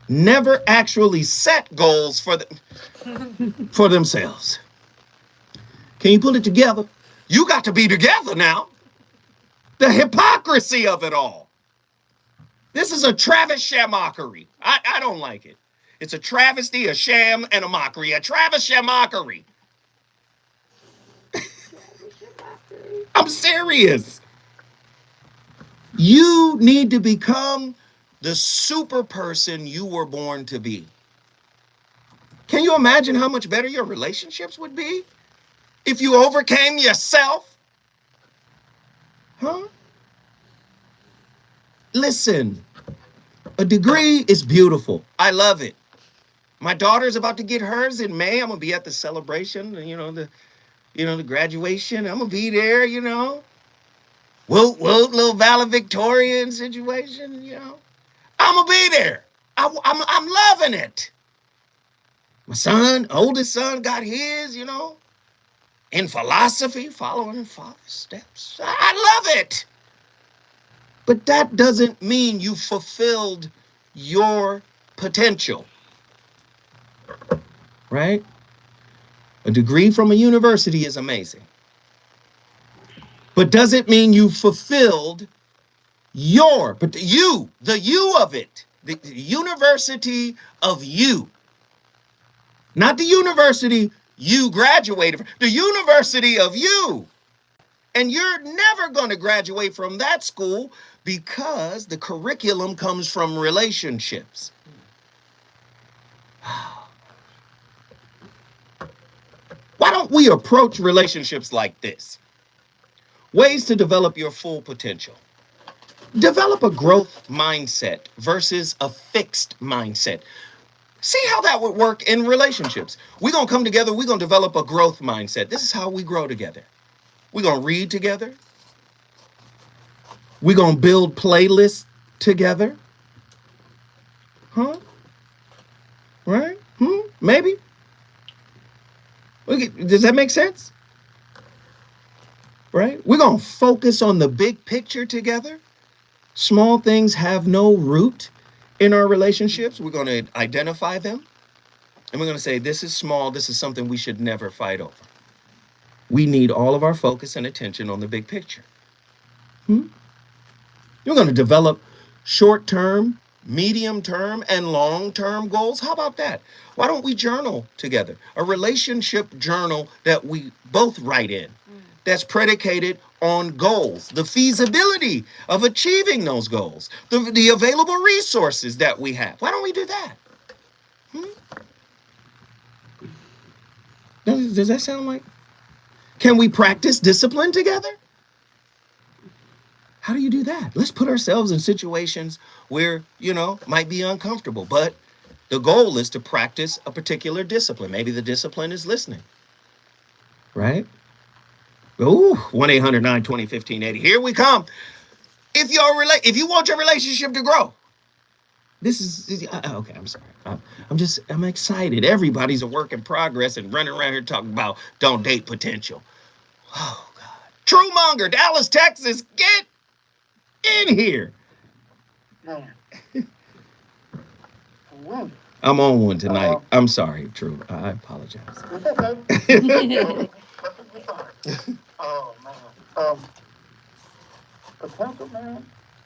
A: never actually set goals for themselves. Can you pull it together? You got to be together now. The hypocrisy of it all. This is a Travis shamockery. I don't like it. It's a travesty, a sham, and a mockery. A Travis shamockery. I'm serious. You need to become the super person you were born to be. Can you imagine how much better your relationships would be if you overcame yourself? Huh? Listen, a degree is beautiful. I love it. My daughter's about to get hers in May. I'm gonna be at the celebration, the graduation. I'm gonna be there, Whoop, whoop, little valedictorian situation, I'm gonna be there. I'm loving it. My oldest son, got his, in philosophy, following in father's steps. I love it. But that doesn't mean you fulfilled your potential, right? A degree from a university is amazing, but doesn't mean you fulfilled the you of it, the university of you, not the university you graduated from, the university of you. And you're never going to graduate from that school because the curriculum comes from relationships. Why don't we approach relationships like this? Ways to develop your full potential. Develop a growth mindset versus a fixed mindset. See how that would work in relationships. We're going to come together. We're going to develop a growth mindset. This is how we grow together. We're going to read together. We're going to build playlists together. Huh? Right? Maybe? Does that make sense? Right? We're going to focus on the big picture together. Small things have no root in our relationships. We're going to identify them. And we're going to say, this is small. This is something we should never fight over. We need all of our focus and attention on the big picture. You're going to develop short-term medium-term, and long-term goals? How about that? Why don't we journal together? A relationship journal that we both write in that's predicated on goals, the feasibility of achieving those goals, the available resources that we have. Why don't we do that? Does that sound like? Can we practice discipline together? How do you do that? Let's put ourselves in situations where, might be uncomfortable, but the goal is to practice a particular discipline. Maybe the discipline is listening, right? Ooh, 1-800-920-1580. Here we come. If you want your relationship to grow, this is okay. I'm sorry. I'm excited. Everybody's a work in progress and running around here talking about don't date potential. Oh God. True Monger, Dallas, Texas, get in here.
K: Man.
A: I'm on one tonight. I'm sorry, True. I apologize.
K: It's okay. Oh man. Potential, man.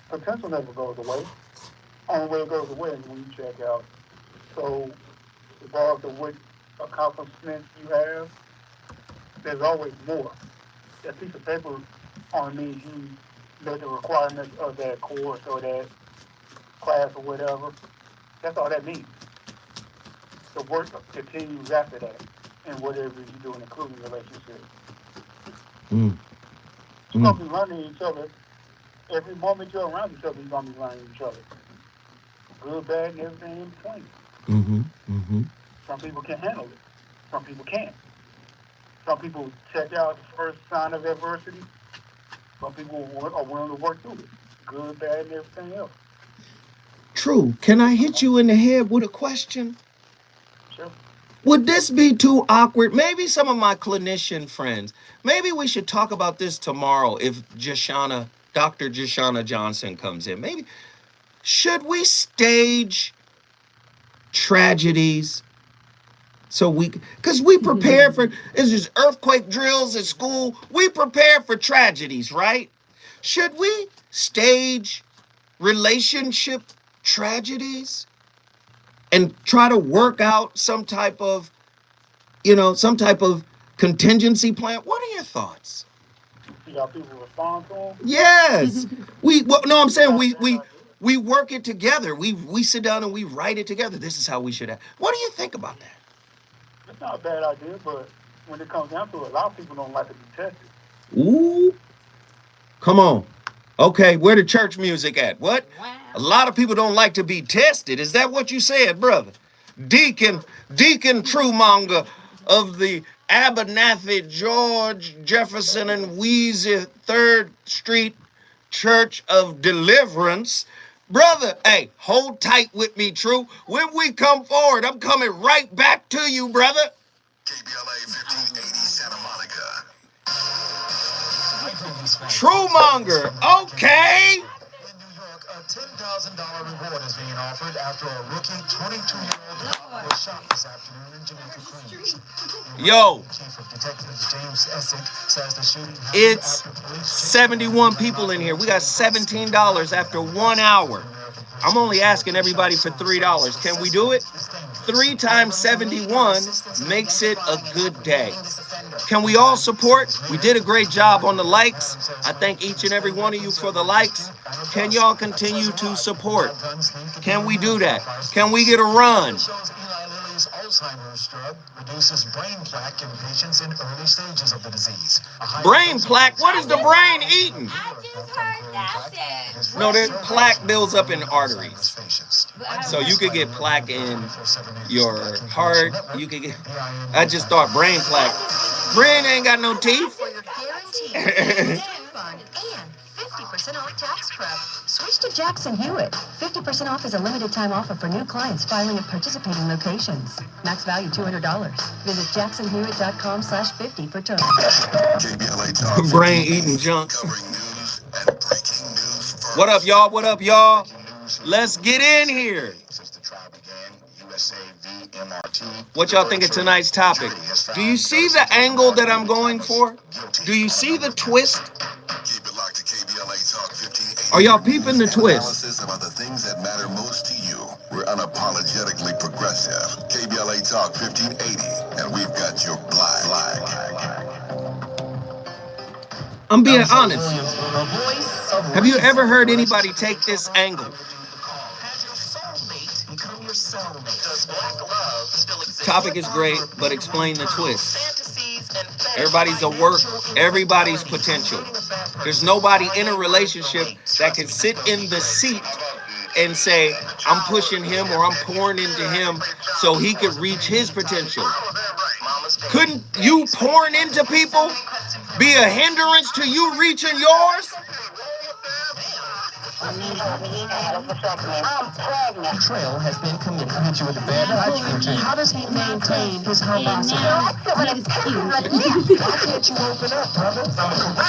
K: Potential never goes away. Only way it goes away is when you check out. So, regardless of what accomplishments you have, there's always more. That piece of paper on means you met the requirements of that course or that class or whatever. That's all that means. The work continues after that in whatever you're doing, including relationships. You're going to be learning each other. Every moment you're around each other, you're going to be learning each other. Good, bad, and everything in between. Some people can handle it. Some people can't. Some people check out the first sign of adversity. Some people are willing to work through it. Good, bad, and everything else.
A: True. Can I hit you in the head with a question?
K: Sure.
A: Would this be too awkward? Maybe some of my clinician friends, maybe we should talk about this tomorrow if Dr. Jashana Johnson comes in. Maybe, should we stage tragedies because we prepare for, there's earthquake drills at school. We prepare for tragedies, right? Should we stage relationship tragedies and try to work out some type of contingency plan? What are your thoughts?
K: See how people respond to them?
A: Yes. I'm saying we work it together. We sit down and we write it together. This is how we should act. What do you think about that?
K: It's not a bad idea, but when it comes down to it, a lot of people don't like to be tested.
A: Ooh. Come on. Okay, where the church music at? What? Wow. A lot of people don't like to be tested. Is that what you said, brother? Deacon Truemonger of the Abernathy, George Jefferson and Wheezy 3rd Street Church of Deliverance. Brother, hey, hold tight with me, True. When we come forward, I'm coming right back to you, brother.
P: KBLA 1580 Santa Monica.
A: Truemonger, okay.
L: In New York, a $10,000 reward is being offered after a rookie 22-year-old was shot this afternoon in Jamaica, Queens.
A: Yo,
L: Chief of Detectives James Essick says the shooting
A: it's 71 people in here. We got $17 after 1 hour. I'm only asking everybody for $3. Can we do it? 3 times 71 makes it a good day. Can we all support? We did a great job on the likes. I thank each and every one of you for the likes. Can y'all continue to support? Can we do that? Can we get a run?
L: Alzheimer's drug reduces brain plaque in patients in early stages of the disease.
A: Brain plaque? What is the brain eating?
C: I just heard that.
A: No, the plaque builds up in arteries. So you could get plaque in your heart. You could get. I just thought brain plaque. Brain ain't got no teeth.
F: For your guaranteed fund and 50% off tax prep. Switch to Jackson Hewitt. 50% off is a limited time offer for new clients filing at participating locations. Max value $200. Visit jacksonhewitt.com/50 for terms.
P: KBLA Talk
A: Brain eating junk.
P: covering news and breaking news first.
A: What up, y'all? What up, y'all? Let's get in here.
P: Since the trial began, USA v. MRT.
A: What y'all think of tonight's topic? Do you see the angle that I'm going for? Do you see the twist?
P: Keep it locked to KBLA Talk 1580.
A: Are y'all peeping the twist?
P: Analysis about the things that matter most to unapologetically progressive. KBLA Talk 1580, and we've got your flag.
A: I'm being honest. Have you ever heard anybody take this angle? Topic is great, but explain the twist. Everybody's a work, everybody's potential. There's nobody in a relationship that can sit in the seat and say, I'm pushing him or I'm pouring into him so he could reach his potential. Couldn't you pouring into people be a hindrance to you reaching yours?
N: Betrayal has been committed. Hit you with the bad nitrogen. How does he maintain his homosexuality? Why can't you open up, brother?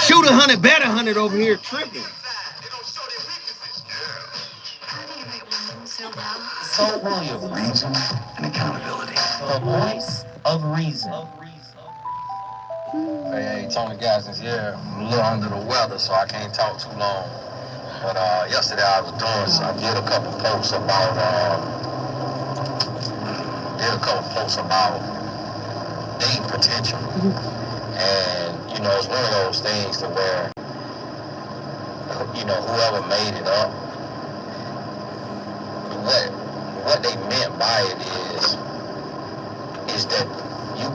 A: Shoot 100, bet 100 over here tripping.
N: So Williams, reason and accountability. The voice of reason.
Q: Hey, Tony Gaskins here. I'm a little under the weather, so I can't talk too long. But yesterday I did a couple posts about dating potential. And, you know, it's one of those things to where, you know, whoever made it up, what they meant by it is that you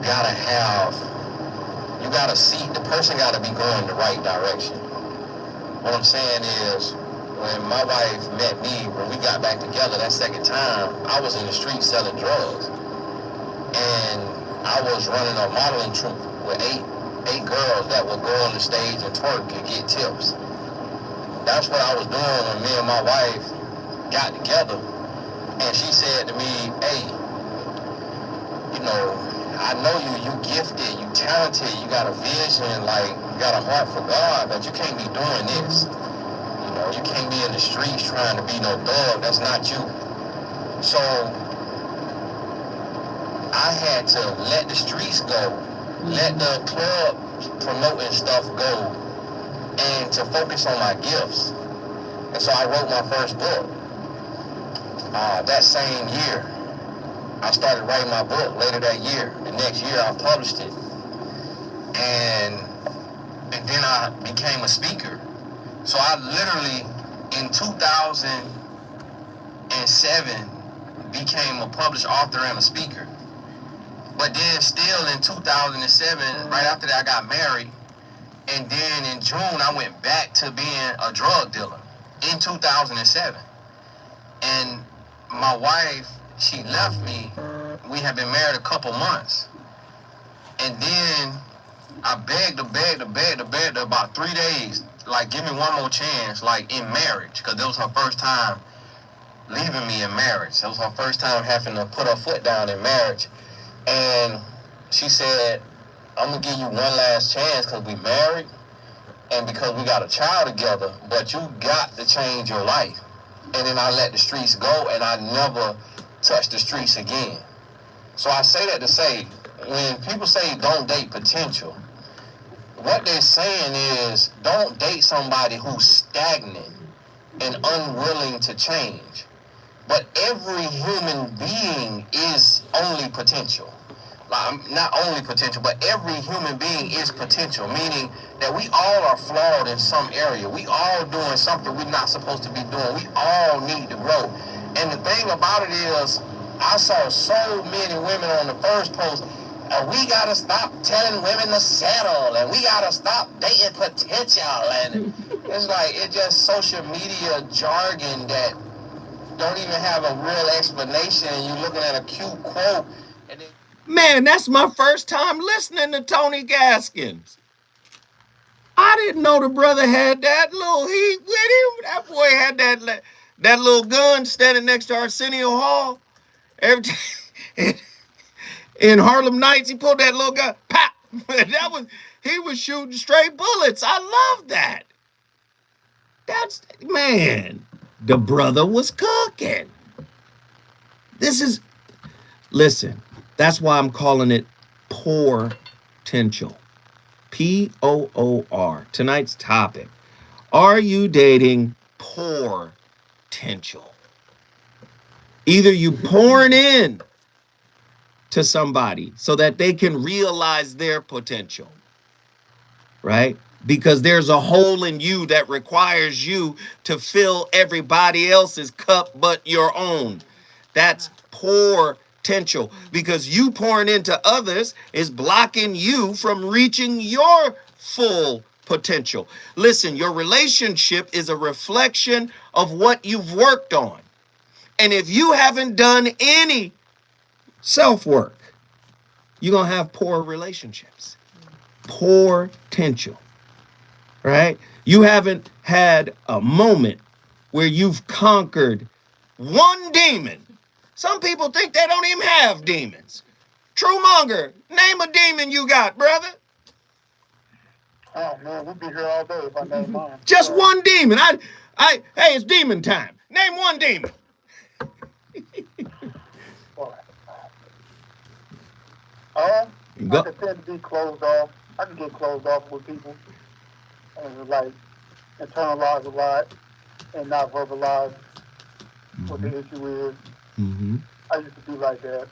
Q: gotta see, the person gotta be going the right direction. What I'm saying is, when my wife met me, when we got back together that second time, I was in the street selling drugs. And I was running a modeling troupe with eight girls that would go on the stage and twerk and get tips. That's what I was doing when me and my wife got together. And she said to me, hey, you know, I know you gifted, you talented, you got a vision, like, you got a heart for God, but you can't be doing this. You know, you can't be in the streets trying to be no thug. That's not you. So I had to let the streets go, let the club promoting stuff go, and to focus on my gifts. And so I wrote my first book. That same year, I started writing my book later that year. The next year, I published it. And then I became a speaker. So I literally, in 2007, became a published author and a speaker. But then still in 2007, right after that, I got married. And then in June, I went back to being a drug dealer in 2007. And my wife, she left me. We had been married a couple months. And then I begged her about 3 days, like, give me one more chance, like, in marriage, because that was her first time leaving me in marriage. That was her first time having to put her foot down in marriage. And she said, I'm going to give you one last chance because we married and because we got a child together, but you got to change your life. And then I let the streets go, and I never touched the streets again. So I say that to say, when people say don't date potential, what they're saying is don't date somebody who's stagnant and unwilling to change. But every human being is only potential. Like, not only potential, but every human being is potential, meaning that we all are flawed in some area. We all doing something we're not supposed to be doing. We all need to grow. And the thing about it is, I saw so many women on the first post, we gotta stop telling women to settle, and we gotta stop dating potential. And it's like, it's just social media jargon that don't even have a real explanation, and you're looking at a cute quote. And then,
A: Man, that's my first time listening to Tony Gaskins. I didn't know the brother had that little heat with him. That boy had that little gun standing next to Arsenio Hall. Every time, in Harlem Nights, he pulled that little gun. Pop! He was shooting straight bullets. I love that. Man, the brother was cooking. Listen, that's why I'm calling it potential. P-O-O-R. Tonight's topic. Are you dating potential? Either you pouring in to somebody so that they can realize their potential, right? Because there's a hole in you that requires you to fill everybody else's cup but your own. That's poor potential, because you pouring into others is blocking you from reaching your full potential. Listen, your relationship is a reflection of what you've worked on. And if you haven't done any self-work, you're going to have poor relationships, poor potential, right? You haven't had a moment where you've conquered one demon. Some people think they don't even have demons. True Monger, name a demon you got, brother.
K: Oh man, we'd be here all day if I named mine.
A: Just one demon. Hey, it's demon time. Name one demon.
K: I can tend to be closed off. I can get closed off with people and like internalize a lot and not verbalize what the issue is.
A: Mm-hmm.
K: I used to be like that,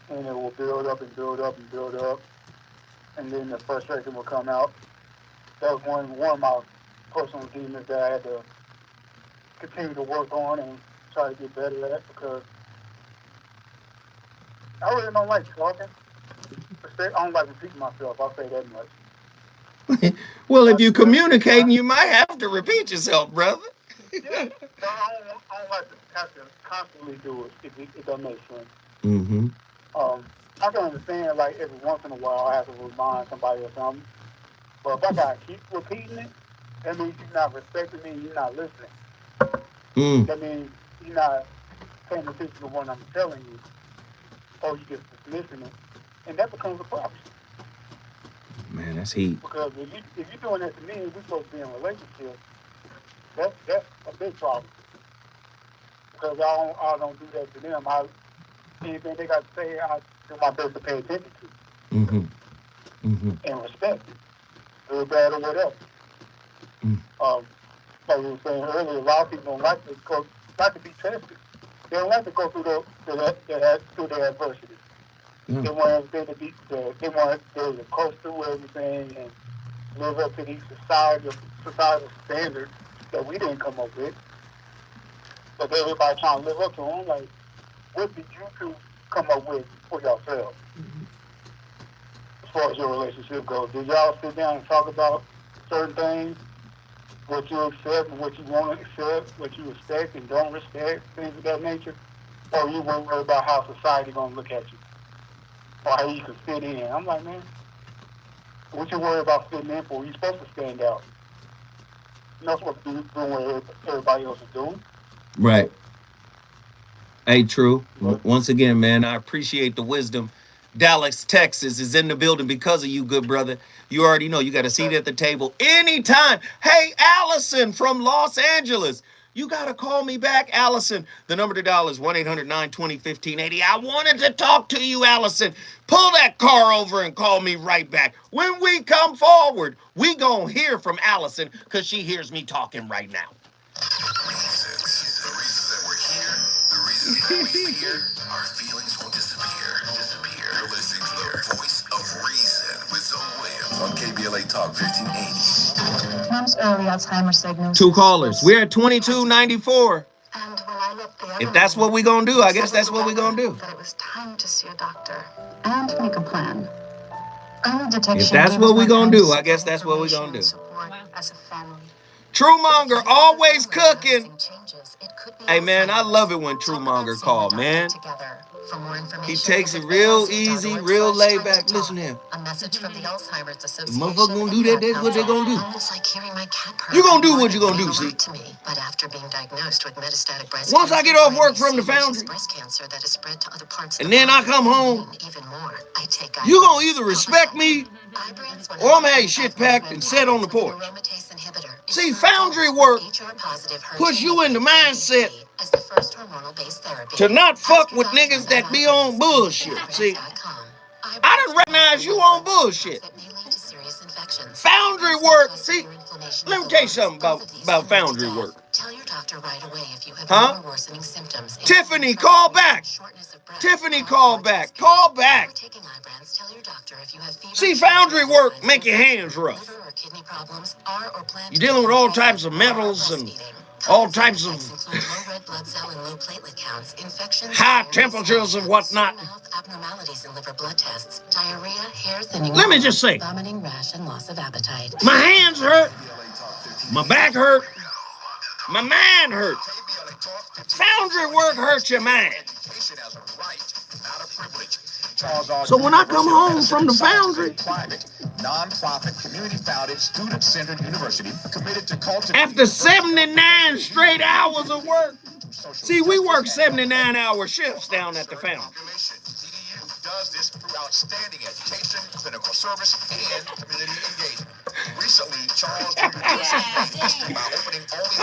K: and it will build up and build up and build up, and then the frustration will come out. That was one of my personal demons that I had to continue to work on and try to get better at, because I really don't like talking. I don't like repeating myself. I'll say that much.
A: Well, if you communicating, you might have to repeat yourself, brother.
K: Yeah, but I don't like to have to constantly do it, if that makes sense.
A: Mm-hmm.
K: I can understand, like, every once in a while I have to remind somebody or something. But if I gotta keep repeating it, that means you're not respecting me and you're not listening. That means you're not paying attention to what I'm telling you, or you're just dismissing it. And that becomes a problem.
A: Man, that's heat.
K: Because if you're doing that to me and we're supposed to be in a relationship, that's a big problem. Because I don't do that to them. Anything they got to say, I do my best to pay attention to.
A: Mm-hmm. Mm-hmm.
K: And respect it. Good, bad, or whatever. Like we were saying earlier, a lot of people don't like to be tested. They don't like to go through their adversity. Yeah. They want everything to be they want to coast through everything and live up to these societal standards that we didn't come up with. But everybody trying to live up to them. Like, what did you two come up with for yourselves? As far as your relationship goes, did y'all sit down and talk about certain things? What you accept and what you want to accept, what you respect and don't respect, things of that nature? Or you won't worry about how society gonna look at you, or how you can fit in? I'm like, man, what you worry about fitting in for? You're supposed to stand out. You're not supposed to be doing what everybody else is doing.
A: Right. Hey, True. Once again, man, I appreciate the wisdom. Dallas, Texas is in the building because of you, good brother. You already know you got a seat at the table anytime. Hey, Allison from Los Angeles. You got to call me back, Allison. The number to dial is 1-800-920-1580. I wanted to talk to you, Allison. Pull that car over and call me right back. When we come forward, we going to hear from Allison because she hears me talking right now.
P: The reasons that we're here, the reasons that we fear, our feelings won't disappear. You're listening to the Voice of Reason with Zoe Williams on KBLA Talk 1580.
F: Mom's early Alzheimer's diagnosis.
A: 2 callers. We're at 2294. If that's what we're going to do, I guess that's what we're going to do.
F: That it was time to see a doctor and make a plan. Early detection.
A: If that's what we're going to do, I guess that's what we're going to do.
F: As a family.
A: True Monger always cooking. Hey, man, I love it when True Monger call, man. He takes it real easy, real laid back. Listen to him.
F: A message from the Alzheimer's
A: The
F: Association.
A: motherfucker gonna do that, that's what they gonna do.
F: Almost like hearing my cat purr.
A: You gonna do what you gonna do, see?
F: To me, but after being diagnosed with metastatic breast
A: Once
F: cancer,
A: I get off work from the foundry,
F: breast cancer that is spread to other parts
A: and then I come home,
F: even more. I take
A: you gonna either respect me, or I'm gonna have shit packed and sit on the porch. See, foundry work puts you in the mindset to not fuck with niggas that be on bullshit. See, I done recognize you on bullshit. Foundry work, see, let me tell you something about foundry work.
F: doctor right away if you have
A: Huh?
F: more worsening symptoms.
A: Tiffany, call back. Tiffany, call back. Call back.
F: Taking Ibrance, tell your doctor if you have fever.
A: See, foundry work make your hands rough.
F: Liver or kidney problems are or plan
A: You're dealing with all types of metals and all types of
F: include low red blood cell and low platelet counts, infections,
A: high temperatures and whatnot.
F: health abnormalities in liver blood tests, diarrhea, hair thinning.
A: Let me just say,
F: vomiting, rash, and loss of appetite.
A: my hands hurt, my back hurt, my mind hurt. Foundry work hurts your mind. So when I come home from the foundry,
R: non-profit, community-founded, student-centered university committed to cultivate.
A: After 79 straight hours of work, see, we work 79-hour shifts down at the foundry.
R: Does this through outstanding education, clinical service, and community engagement. Recently, Charles made history by opening only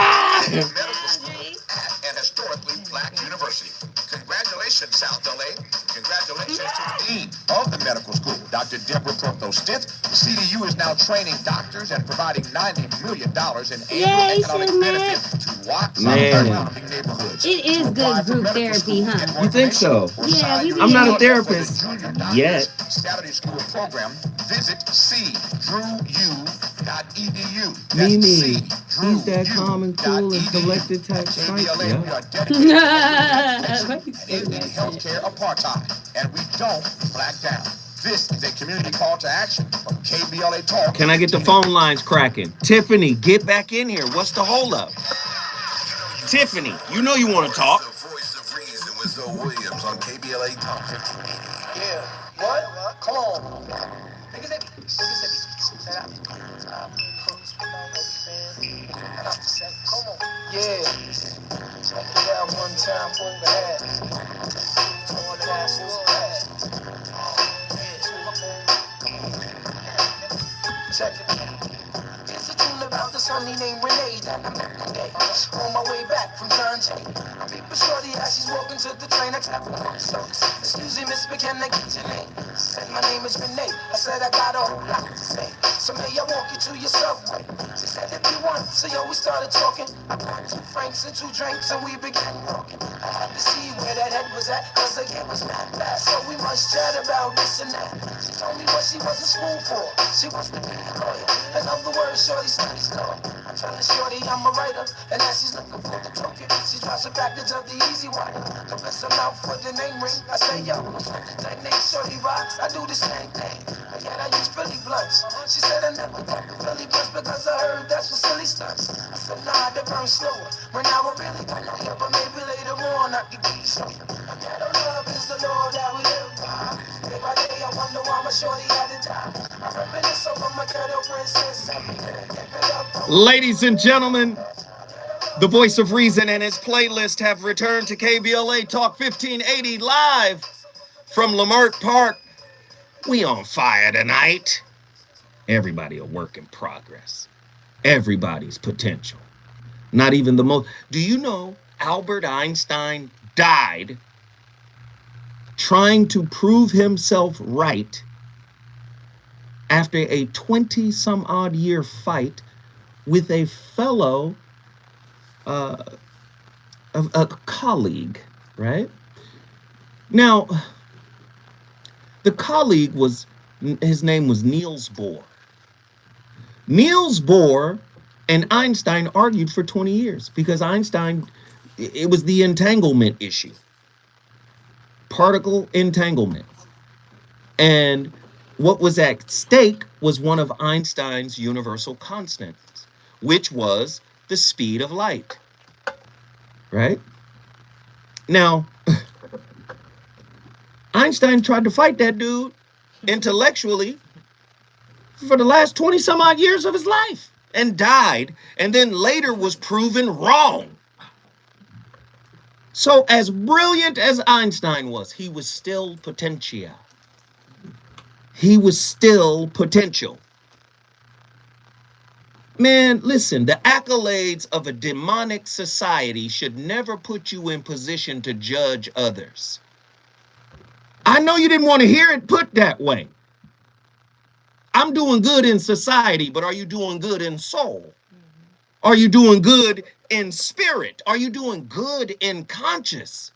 R: one medical school at an historically black university. Congratulations, South LA. Congratulations to the dean of the medical school, Dr. Deborah Proto-Stitt. CDU is now training doctors and providing $90 million in annual economic benefit to Watts surrounding neighborhoods.
C: It is good group therapy, huh?
A: You think so?
C: Yeah, we
A: I'm not a therapist yet.
R: Saturday school program. Visit cdrew.edu.
A: Mimi, he's that calm and cool and collected type psych.
R: Healthcare apartheid, and we don't back down. This is a community call to action from KBLA Talk.
A: Can I get the phone lines cracking? Tiffany, get back in here. What's the holdup? Tiffany, you know you want to talk.
P: The voice of reason with Zoe Williams on KBLA Talk 1580.
L: Yeah. What? Come on. Niggas that be. Say that. Come on. Yeah. Check it out one time for bad. All the ass was bad. Check it out. It's a tune about the sunny named Renee that I'm on my way back from John Jay. People shorty as she's walking to the train. I tap her on the shoulder. Excuse me, Miss McKenna, get your name. Said my name is Renee. I said I got a whole lot to say. So may I walk you to your subway? She said if you want. So yo, we started talking. I bought 2 francs and 2 drinks and we began walking. I had to see where that head was at, cause the game was mad fast. So we must chat about this and that. She told me what she was in school for. She wants to be a lawyer. In other words, shorty studies law. I'm telling shorty I'm a writer, and as she's looking for the token, she drops a package of the easy one. Confess her mouth for the name ring. I say yo, that name shorty rocks. I do the same thing, and yet I use Philly blunts. She said I never got the Philly blunts because I heard that's what silly stunts. I said nah, they burn slower. Right now I really don't know here, but maybe later on I can get you some. Love is the law that we live by. Day by day I wonder why my shorty had to die. I reminisce over my ghetto princess.
A: Ladies and gentlemen, the voice of reason and his playlist have returned to KBLA Talk 1580 live from Lamert Park. We on fire tonight. Everybody a work in progress. Everybody's potential. Not even the most. Do you know Albert Einstein died trying to prove himself right after a 20-some-odd year fight with a fellow, a colleague, right? Now, the colleague his name was Niels Bohr. Niels Bohr and Einstein argued for 20 years because Einstein, it was the entanglement issue. Particle entanglement. And what was at stake was one of Einstein's universal constants, which was the speed of light. Right? Now, Einstein tried to fight that dude intellectually for the last 20 some odd years of his life and died, and then later was proven wrong. So as brilliant as Einstein was, he was still potential. He was still potential. Man, listen, the accolades of a demonic society should never put you in position to judge others. I know you didn't want to hear it put that way. I'm doing good in society, but are you doing good in soul? Are you doing good in spirit? Are you doing good in conscience?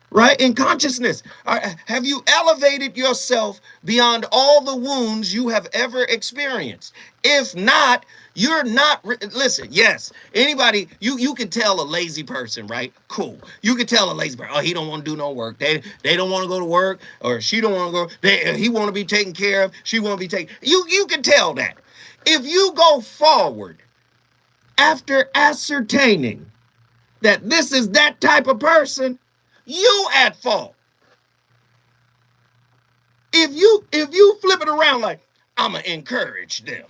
A: Right? In consciousness. Have you elevated yourself beyond all the wounds you have ever experienced? If not, you're not. Listen, yes, anybody, you can tell a lazy person, right? Cool. You can tell a lazy person, oh, he don't want to do no work. They don't want to go to work, or she don't want to go. He want to be taken care of. She want to be taken. You can tell that. If you go forward after ascertaining that this is that type of person, you at fault. If you flip it around like, I'ma encourage them.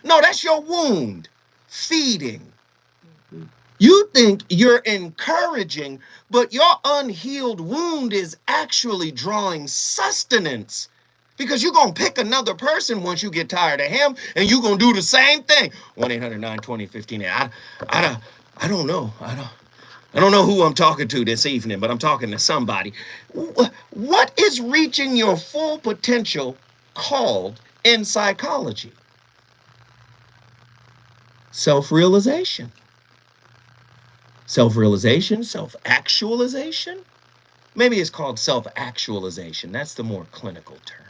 A: No, that's your wound feeding. You think you're encouraging, but your unhealed wound is actually drawing sustenance, because you're going to pick another person once you get tired of him, and you're going to do the same thing. 1-800-920-15. I don't know. I don't know who I'm talking to this evening, but I'm talking to somebody. What is reaching your full potential called in psychology? Self-realization. Self-realization, self-actualization. Maybe it's called self-actualization. That's the more clinical term.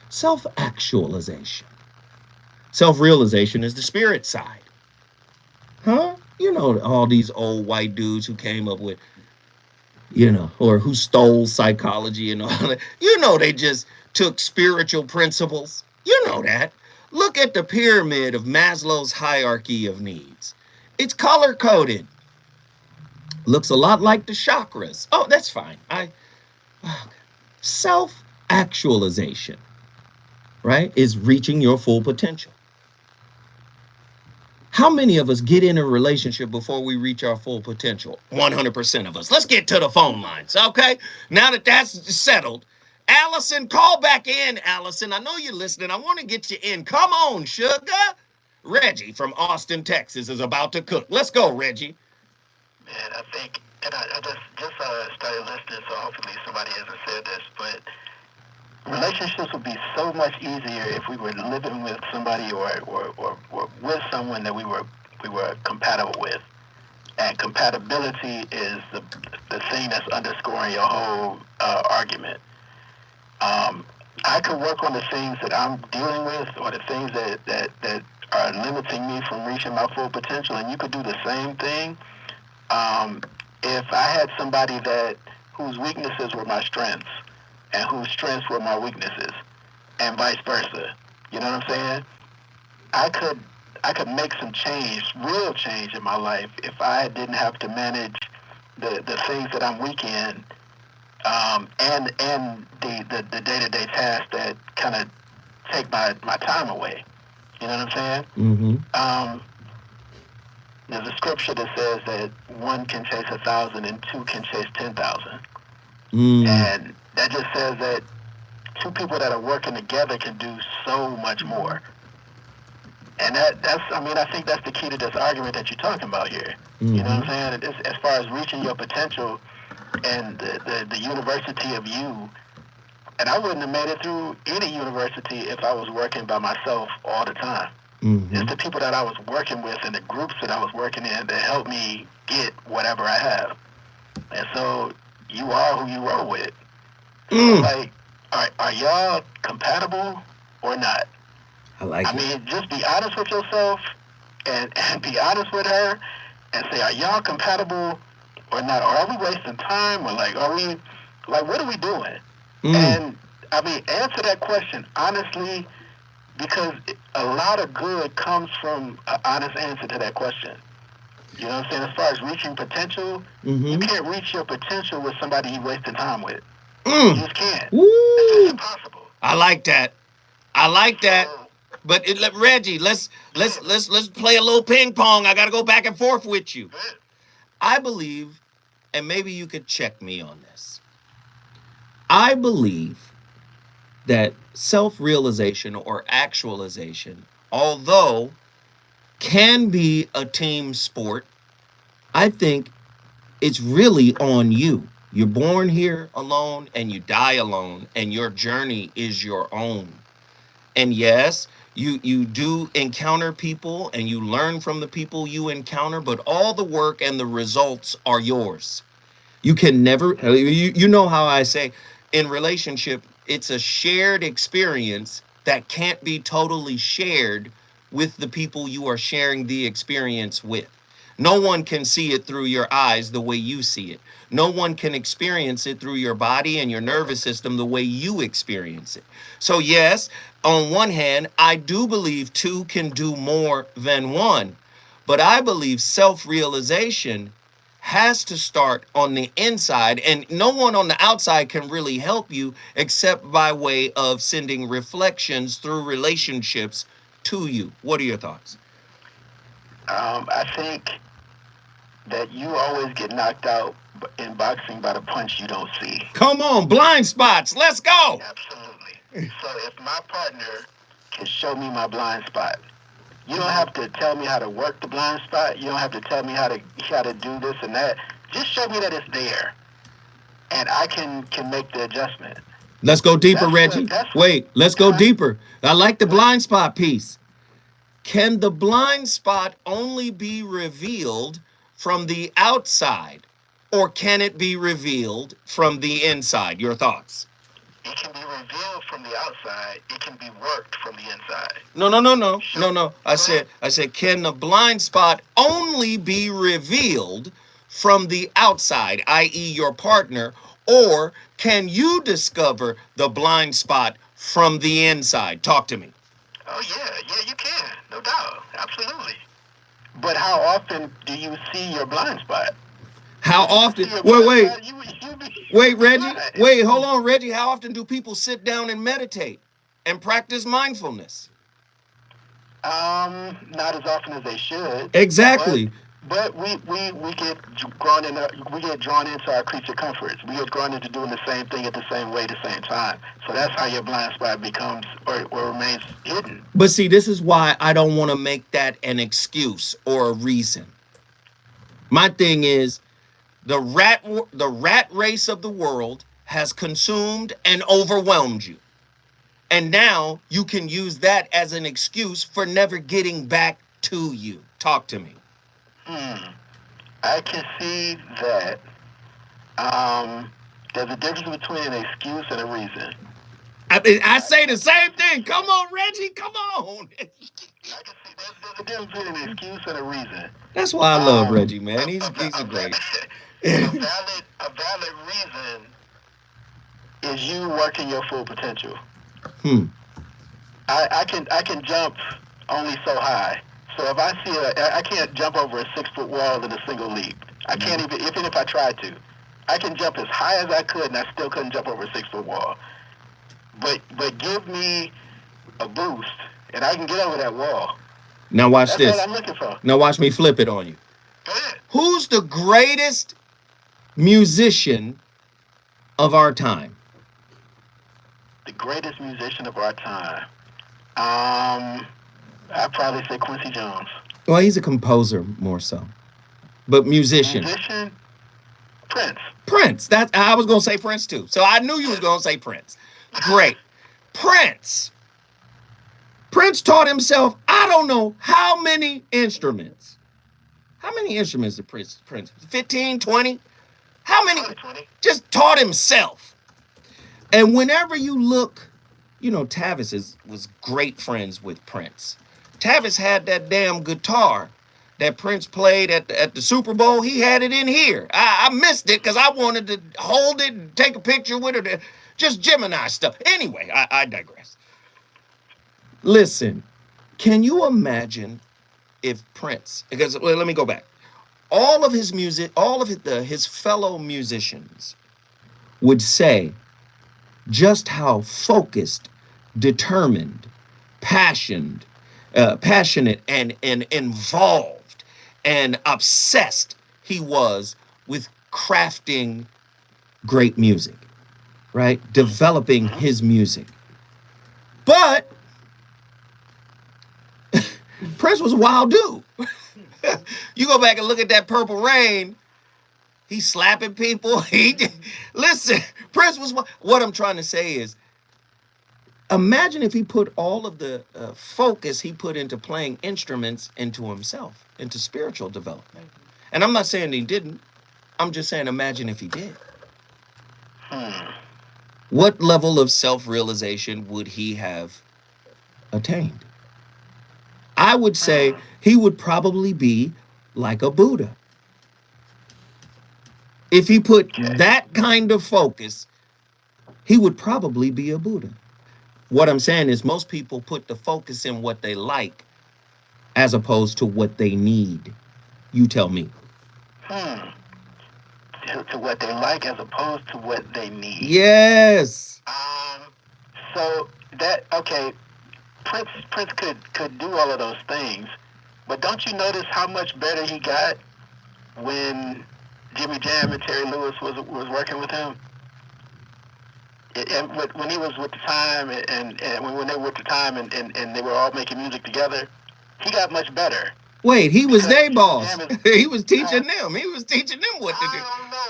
A: Self-actualization. Self-realization is the spirit side. Huh? You know, all these old white dudes who came up with, or who stole psychology and all that. They just took spiritual principles. You know that. Look at the pyramid of Maslow's hierarchy of needs. It's color-coded. Looks a lot like the chakras. Oh, that's fine. Self-actualization, right, is reaching your full potential. How many of us get in a relationship before we reach our full potential? 100% of us. Let's get to the phone lines, okay? Now that that's settled, Allison, call back in, Allison. I know you're listening. I want to get you in. Come on, sugar. Reggie from Austin, Texas is about to cook. Let's go, Reggie.
S: Man, I think, and I just started listening, so hopefully somebody hasn't said this, but relationships would be so much easier if we were living with somebody or with someone that we were compatible with. And compatibility is the thing that's underscoring your whole argument. I could work on the things that I'm dealing with, or the things that are limiting me from reaching my full potential, and you could do the same thing. If I had somebody whose weaknesses were my strengths, and whose strengths were my weaknesses, and vice versa. You know what I'm saying? I could make some change, real change in my life, if I didn't have to manage the things that I'm weak in, and the day-to-day tasks that kind of take my time away. You know what I'm saying?
A: Mm-hmm.
S: There's a scripture that says that one can chase 1,000 and two can chase 10,000. And that just says that two people that are working together can do so much more. And I think that's the key to this argument that you're talking about here. Mm-hmm. You know what I'm saying? As far as reaching your potential and the university of you, and I wouldn't have made it through any university if I was working by myself all the time. Mm-hmm. It's the people that I was working with and the groups that I was working in that helped me get whatever I have. And so you are who you roll with. So like, are y'all compatible or not? I mean, just be honest with yourself and be honest with her and say, are y'all compatible or not? Or are we wasting time? Or what are we doing? And I mean, answer that question honestly, because a lot of good comes from an honest answer to that question. You know what I'm saying? As far as reaching potential, you can't reach your potential with somebody you're wasting time with. You just can't. It's just impossible.
A: I like that. But Reggie, let's play a little ping pong. I got to go back and forth with you. I believe, and maybe you could check me on this. I believe that self-realization or actualization, although can be a team sport, I think it's really on you. You're born here alone and you die alone, and your journey is your own. And yes, You do encounter people and you learn from the people you encounter, but all the work and the results are yours. You can never, you know how I say in relationship, it's a shared experience that can't be totally shared with the people you are sharing the experience with. No one can see it through your eyes the way you see it. No one can experience it through your body and your nervous system the way you experience it. So yes, on one hand, I do believe two can do more than one, but I believe self-realization has to start on the inside, and no one on the outside can really help you except by way of sending reflections through relationships to you. What are your thoughts?
S: I think that you always get knocked out in boxing by the punch you don't see.
A: Come on, blind spots. Let's go.
S: Absolutely. So if my partner can show me my blind spot, you don't have to tell me how to work the blind spot. You don't have to tell me how to do this and that. Just show me that it's there, and I can make the adjustment.
A: Let's go deeper, Reggie. Wait, let's go deeper. I like the blind spot piece. Can the blind spot only be revealed from the outside, or can it be revealed from the inside? Your thoughts?
S: It can be revealed from the outside. It can be worked from the inside.
A: No. I said, can the blind spot only be revealed from the outside, i.e. your partner, or can you discover the blind spot from the inside? Talk to me.
S: Oh, yeah, you can. No doubt. Absolutely. But how often do you see your blind spot?
A: How often? Wait, Reggie. Wait, hold on, Reggie. How often do people sit down and meditate and practice mindfulness?
S: Not as often as they should.
A: Exactly.
S: But we get drawn into our creature comforts. We get drawn into doing the same thing at the same way, at the same time. So that's how your blind spot becomes or remains hidden.
A: But see, this is why I don't want to make that an excuse or a reason. My thing is, the rat race of the world has consumed and overwhelmed you. And now you can use that as an excuse for never getting back to you. Talk to me.
S: I can see that there's a difference between an excuse and a reason.
A: I say the same thing. Come on, Reggie. Come on.
S: I can see there's a difference between an excuse and a reason.
A: That's why I love Reggie, man. He's great.
S: A valid reason is you working your full potential. I can jump only so high. So if I see I can't jump over a 6-foot wall in a single leap. I can't even if I tried to. I can jump as high as I could, and I still couldn't jump over a 6-foot wall. But give me a boost, and I can get over that wall.
A: Now watch this.
S: That's what I'm looking for.
A: Now watch me flip it on you.
S: Go ahead.
A: Who's the greatest musician of our time?
S: The greatest musician of our time. I'd probably say Quincy Jones.
A: Well, he's a composer more so. But musician.
S: Prince.
A: Prince. I was going to say Prince too. So I knew you was going to say Prince. Great. Prince. Prince taught himself, I don't know how many instruments. How many instruments did Prince? 15, 20? How many?
S: 20.
A: Just taught himself. And whenever you look, Tavis was great friends with Prince. Tavis had that damn guitar that Prince played at the Super Bowl. He had it in here. I missed it because I wanted to hold it and take a picture with it. Just Gemini stuff. Anyway, I digress. Listen, can you imagine if Prince, because let me go back. All of his music, all of his fellow musicians would say just how focused, determined, passionate and involved and obsessed he was with crafting great music, right? Developing his music. But Prince was a wild dude. You go back and look at that Purple Rain, he's slapping people. Listen, Prince was, what I'm trying to say is, Imagine if he put all of the focus he put into playing instruments into himself, into spiritual development. And I'm not saying he didn't. I'm just saying imagine if he did. What level of self-realization would he have attained? I would say he would probably be like a Buddha. If he put that kind of focus, he would probably be a Buddha. What I'm saying is most people put the focus in what they like as opposed to what they need. You tell me.
S: To what they like as opposed to what they need.
A: Yes.
S: So that, okay, Prince could do all of those things, but don't you notice how much better he got when Jimmy Jam and Terry Lewis was working with him? And when he was with the Time and when they were with the Time and they were all making music together, he got much better.
A: Wait, he was their boss. He was teaching them. He was teaching them what to do.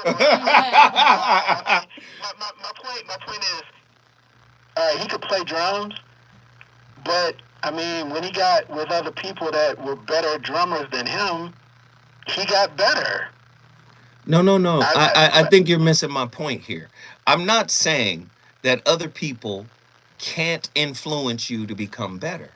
S: My point is, he could play drums, but I mean, when he got with other people that were better drummers than him, he got better.
A: No. I think you're missing my point here. I'm not saying that other people can't influence you to become better.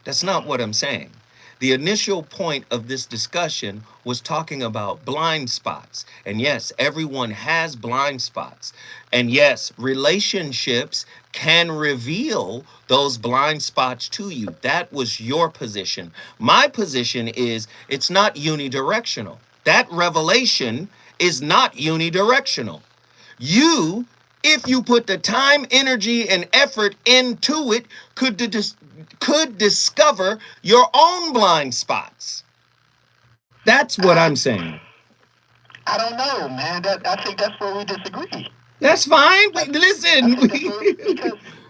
A: That's not what I'm saying. The initial point of this discussion was talking about blind spots. And yes, everyone has blind spots. And yes, relationships can reveal those blind spots to you. That was your position. My position is it's not unidirectional. That revelation is not unidirectional. You, if you put the time, energy, and effort into it, could discover your own blind spots. That's what I'm saying.
S: I don't know, man. I think that's where we disagree.
A: That's fine. Listen.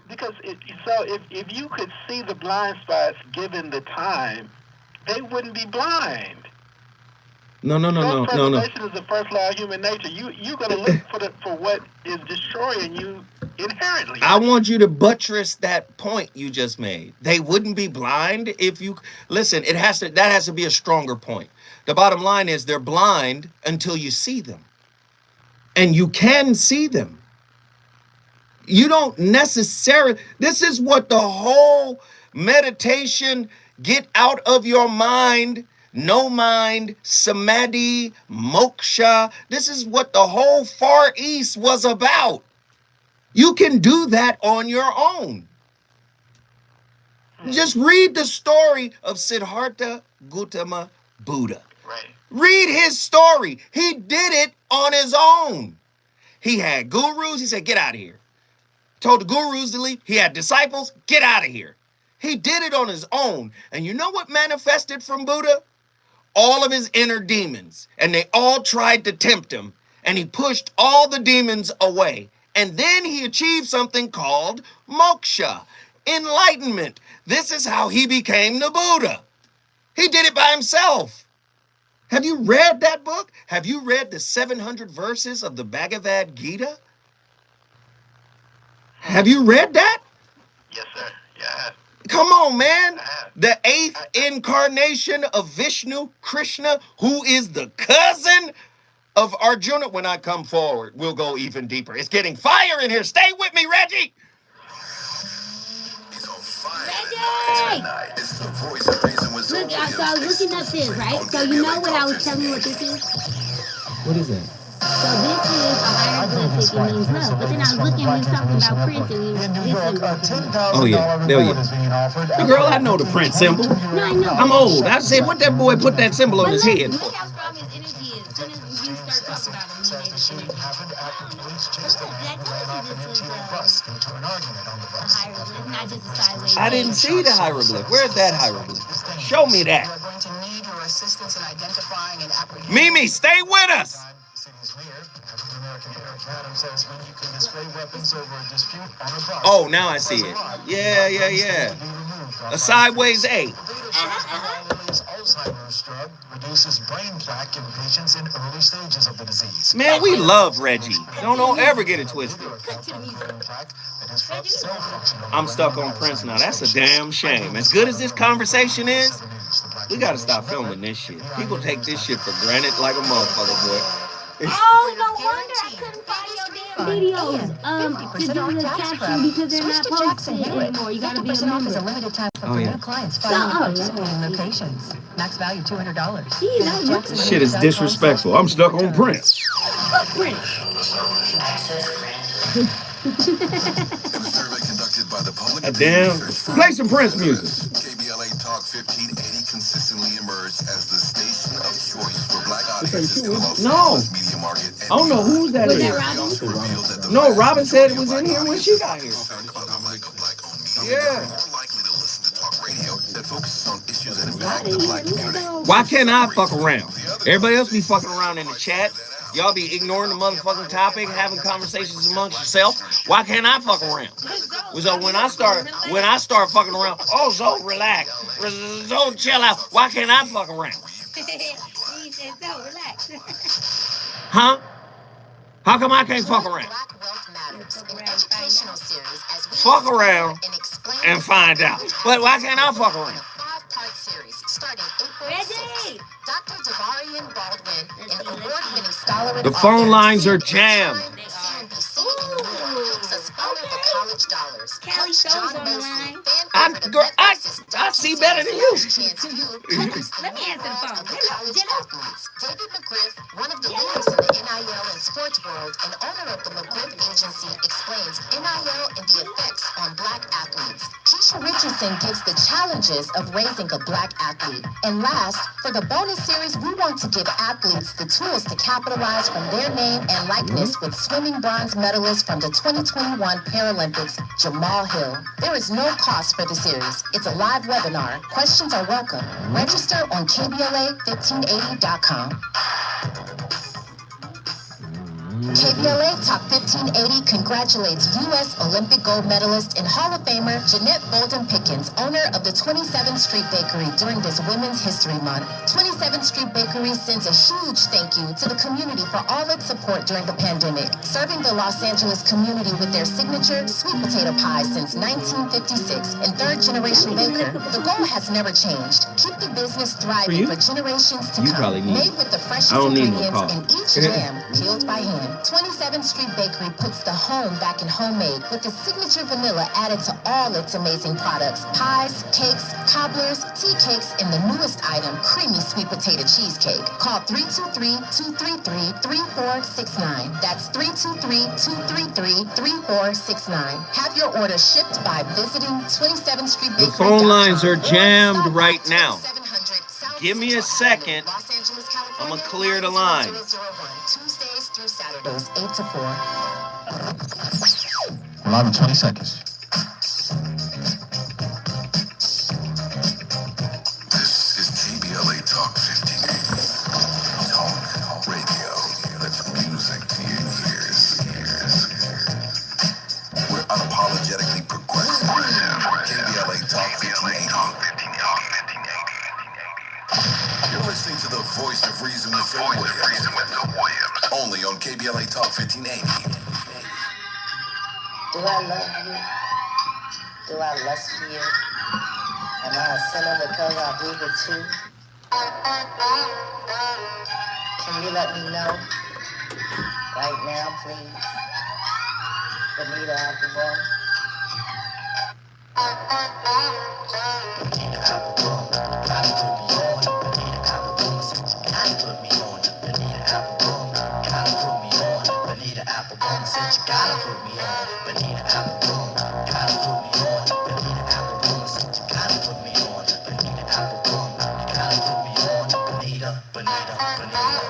S: Because if you could see the blind spots given the time, they wouldn't be blind.
A: No.
S: Self-preservation is the first law of human nature. You're going to look for what is destroying you inherently.
A: I want you to buttress that point you just made. They wouldn't be blind if you listen. That has to be a stronger point. The bottom line is they're blind until you see them, and you can see them. You don't necessarily. This is what the whole meditation, get out of your mind. No mind, samadhi, moksha. This is what the whole Far East was about. You can do that on your own. Just read the story of Siddhartha Gautama Buddha.
S: Right.
A: Read his story. He did it on his own. He had gurus. He said, get out of here. Told the gurus to leave. He had disciples. Get out of here. He did it on his own. And you know what manifested from Buddha? All of his inner demons, and they all tried to tempt him, and he pushed all the demons away. And then he achieved something called moksha, enlightenment. This is how he became the Buddha. He did it by himself. Have you read that book? Have you read the 700 verses of the Bhagavad Gita? Have you read that?
S: Yes, sir. Yeah.
A: Come on, man. The 8th incarnation of Vishnu, Krishna, who is the cousin of Arjuna. When I come forward, we'll go even deeper. It's getting fire in here. Stay with me, Reggie.
C: Reggie! Look, so I was looking up this, right? So you know what I was telling you what this is?
A: What is that?
C: So this is a hieroglyphic, it means love. But then I was looking, we was talking about Prince, and
A: oh yeah, there you go. Girl, I know the Prince symbol.
C: No, I know.
A: I'm old. I said, what that boy put that symbol on his head?
C: Look how strong his energy is. As soon as you start talking about him, he makes energy. Not just a sideways.
A: I didn't see the hieroglyph. Where's that hieroglyph? Show me that. Mimi, stay with us. Oh, now I see it. Yeah. A sideways A.
L: Alzheimer's drug reduces brain plaque in patients in early stages of the disease.
A: Man, we love Reggie. Don't ever get it twisted.
L: Brain plaque that disrupt cell function.
A: I'm stuck on Prince now. That's a damn shame. As good as this conversation is, we gotta stop filming this shit. People take this shit for granted like a motherfucker, boy.
C: Oh, no wonder I couldn't find your damn videos. To do the caption because they're not posted anymore. You gotta be a member.
H: Is a limited time
A: Oh, yeah.
H: new clients.
C: So,
H: Participating locations. Max value $200.
A: This shit is disrespectful. I'm stuck on Prince.
C: Fuck Prince.
A: Damn. Play some Prince music.
P: KBLA Talk 1580 consistently emerged as the station of choice for black audiences in the Los Angeles media market.
A: I don't know whose that is. No, Robin said it was in here when she got here. Yeah. Why can't I fuck around? Everybody else be fucking around in the chat. Y'all be ignoring the motherfucking topic, having conversations amongst yourself. Why can't I fuck around? So when I start fucking around, oh, so relax, so chill out. Why can't I fuck around? Huh? How come I can't fuck around? Fuck around and find out. But why can't I fuck around?
F: Dr. Devarian Baldwin, an award-winning scholar and
A: The phone lines are jammed.
C: Callie Show's on the line.
A: I see better than you.
C: Let me answer the phone. Hello,
F: David McGriff, one of the leaders in the NIL and sports world and owner of the McGriff Agency, explains NIL and the effects on black athletes. Keisha Richardson gives the challenges of raising a black athlete. And last, for the bonus series, we want to give athletes the tools to capitalize from their name and likeness with swimming bronze medalist from the 2021 Paralympics, Jamal Hill. There is no cost for the series. It's a live webinar. Questions are welcome. Register on KBLA1580.com. KBLA Top 1580 congratulates U.S. Olympic gold medalist and Hall of Famer Jeanette Bolden Pickens, owner of the 27th Street Bakery, during this Women's History Month. 27th Street Bakery sends a huge thank you to the community for all its support during the pandemic, serving the Los Angeles community with their signature sweet potato pie since 1956 and third-generation baker. The goal has never changed. Keep the business thriving for generations to come. Made with the freshest ingredients in each jam, peeled by hand. 27th Street Bakery puts the home back in homemade with the signature vanilla added to all its amazing products. Pies, cakes, cobblers, tea cakes, and the newest item, creamy sweet potato cheesecake. Call 323-233-3469. That's 323-233-3469. Have your order shipped by visiting 27th Street Bakery.
A: The phone lines are jammed right now. Give me a second. I'm going to clear the line.
F: Tuesdays through Saturdays, 8 to 4.
L: Live in 20 seconds.
P: This is KBLA Talk 1580. Talk radio. That's music to your ears. We're unapologetically progressive. KBLA Talk 1580. You're listening to the voice of reason with Phil Williams. Only on KBLA Talk 1580.
I: Do I love you? Do I lust for you? Am I a sinner because I breathe it too? Can you let me know? Right now, please. Benita Applebum.
J: Said you gotta put me on, Benita Applebum. Gotta put me on, Benita Applebum. Said you gotta put me on, Benita Applebum. Gotta put me on, Benita, Benita, Benita.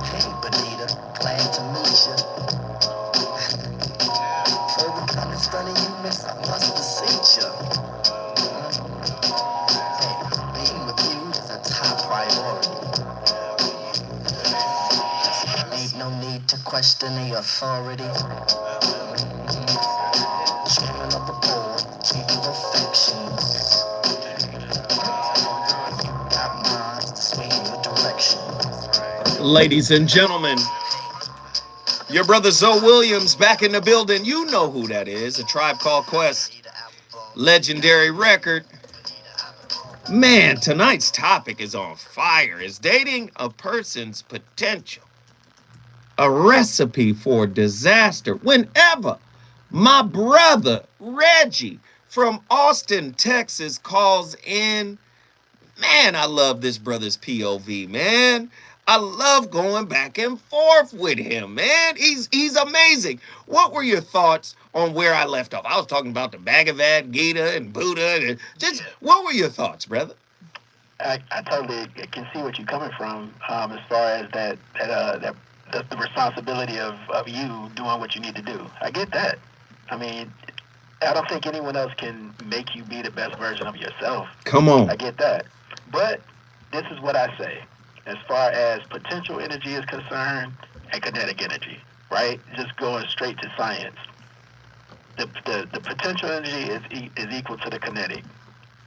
J: Hey Benita, glad to meet you. Before we come in front of you, miss, I must beseech you. Hey, being with you is a top priority. No need to question the authority. Chairman of the board, chief of affections. Got minds to sway in your direction.
A: Ladies and gentlemen, Your brother Zoe Williams back in the building. You know who that is. A Tribe Called Quest. Legendary record. Man, tonight's topic is on fire. Is dating a person's potential a recipe for disaster? Whenever my brother Reggie from Austin, Texas calls in, man, I love this brother's POV, man. I love going back and forth with him, man. He's amazing. What were your thoughts on where I left off? I was talking about the Bhagavad Gita and Buddha. And just what were your thoughts, brother?
S: I totally can see what you're coming from, as far as the responsibility of you doing what you need to do. I get that. I mean, I don't think anyone else can make you be the best version of yourself.
A: Come on.
S: I get that. But this is what I say. As far as potential energy is concerned and kinetic energy, right? Just going straight to science. The potential energy is equal to the kinetic.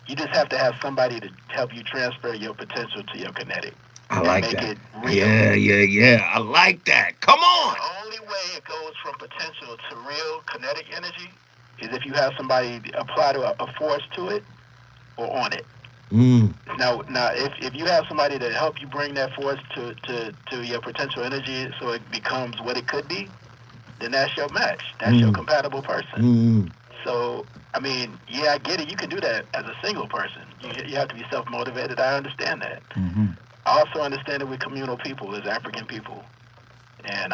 S: You just have to have somebody to help you transfer your potential to your kinetic.
A: I like that. Yeah. I like that. Come on.
S: The only way it goes from potential to real kinetic energy is if you have somebody apply to a force to it or on it. Now, if you have somebody to help you bring that force to your potential energy so it becomes what it could be, then that's your match. That's your compatible person. So, I mean, yeah, I get it. You can do that as a single person. You have to be self-motivated. I understand that. I also understand that we're communal people as African people. And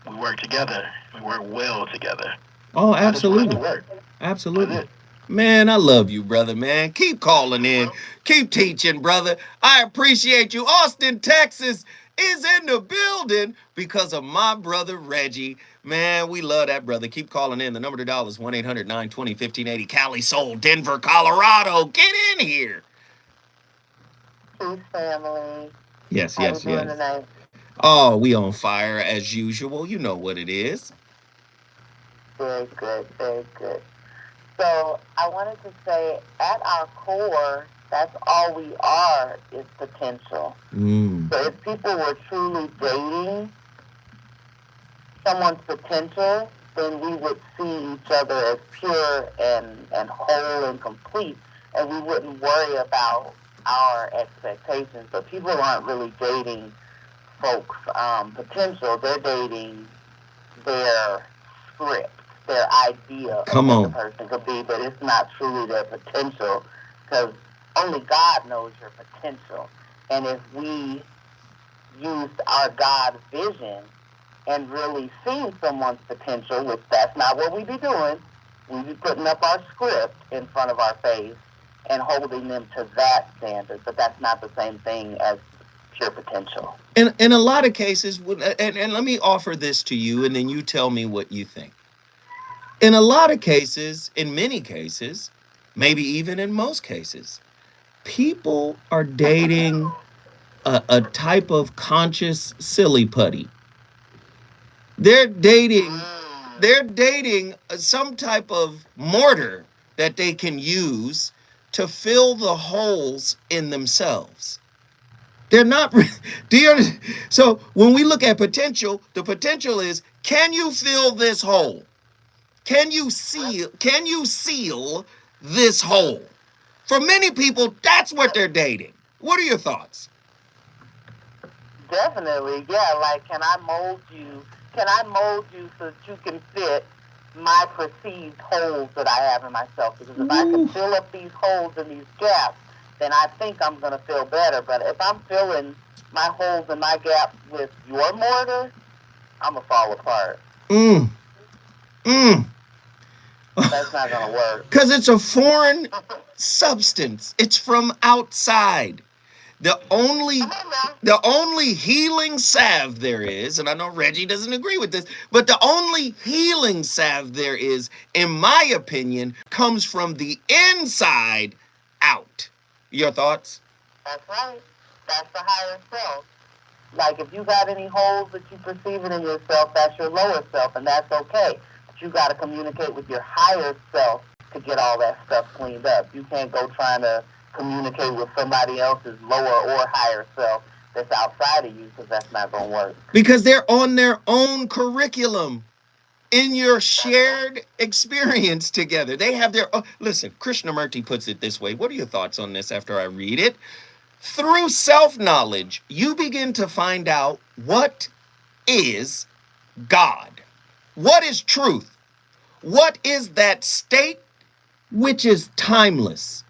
S: we work together. We work well together.
A: Oh, absolutely. Absolutely. Man, I love you, brother, man. Keep calling in. Keep teaching, brother. I appreciate you. Austin, Texas is in the building because of my brother, Reggie. Man, we love that brother. Keep calling in. The number to dial is 1-800-920-1580. Cali, Soul, Denver, Colorado. Get in here.
T: Peace, family.
A: Yes.
T: How you doing tonight?
A: Oh, we on fire as usual. You know what it is.
T: Very good. So I wanted to say, at our core, that's all we are is potential. So if people were truly dating someone's potential, then we would see each other as pure and whole and complete, and we wouldn't worry about our expectations. But people aren't really dating folks' potential. They're dating their script, their idea of what the person could be, but it's not truly their potential, because only God knows your potential. And if we used our God vision and really seen someone's potential, which that's not what we be doing, we be putting up our script in front of our face and holding them to that standard, but that's not the same thing as pure potential.
A: In a lot of cases, and let me offer this to you, and then you tell me what you think. In a lot of cases, in many cases, maybe even in most cases, people are dating a type of conscious silly putty. They're dating some type of mortar that they can use to fill the holes in themselves. They're not. Do you understand? So when we look at potential, the potential is, can you fill this hole? Can you seal this hole? For many people, that's what they're dating. What are your thoughts?
T: Definitely, yeah. Like, can I mold you so that you can fit my perceived holes that I have in myself? Because if I can fill up these holes and these gaps, then I think I'm going to feel better. But if I'm filling my holes and my gaps with your mortar, I'm going to fall apart. That's not going to work.
A: Because it's a foreign substance. It's from outside. The only healing salve there is, and I know Reggie doesn't agree with this, but the only healing salve there is, in my opinion, comes from the inside out. Your thoughts?
T: That's right. That's the higher self. Like, if you got any holes that you perceive in yourself, that's your lower self, and that's okay. But you got to communicate with your higher self to get all that stuff cleaned up. You can't go trying to communicate with somebody else's lower or higher self. that's outside of you, because that's not going to work.
A: Because they're on their own curriculum in your shared experience together. They have their own. Listen, Krishnamurti puts it this way. What are your thoughts on this after I read it? Through self-knowledge, you begin to find out what is God. What is truth? What is that state which is timeless?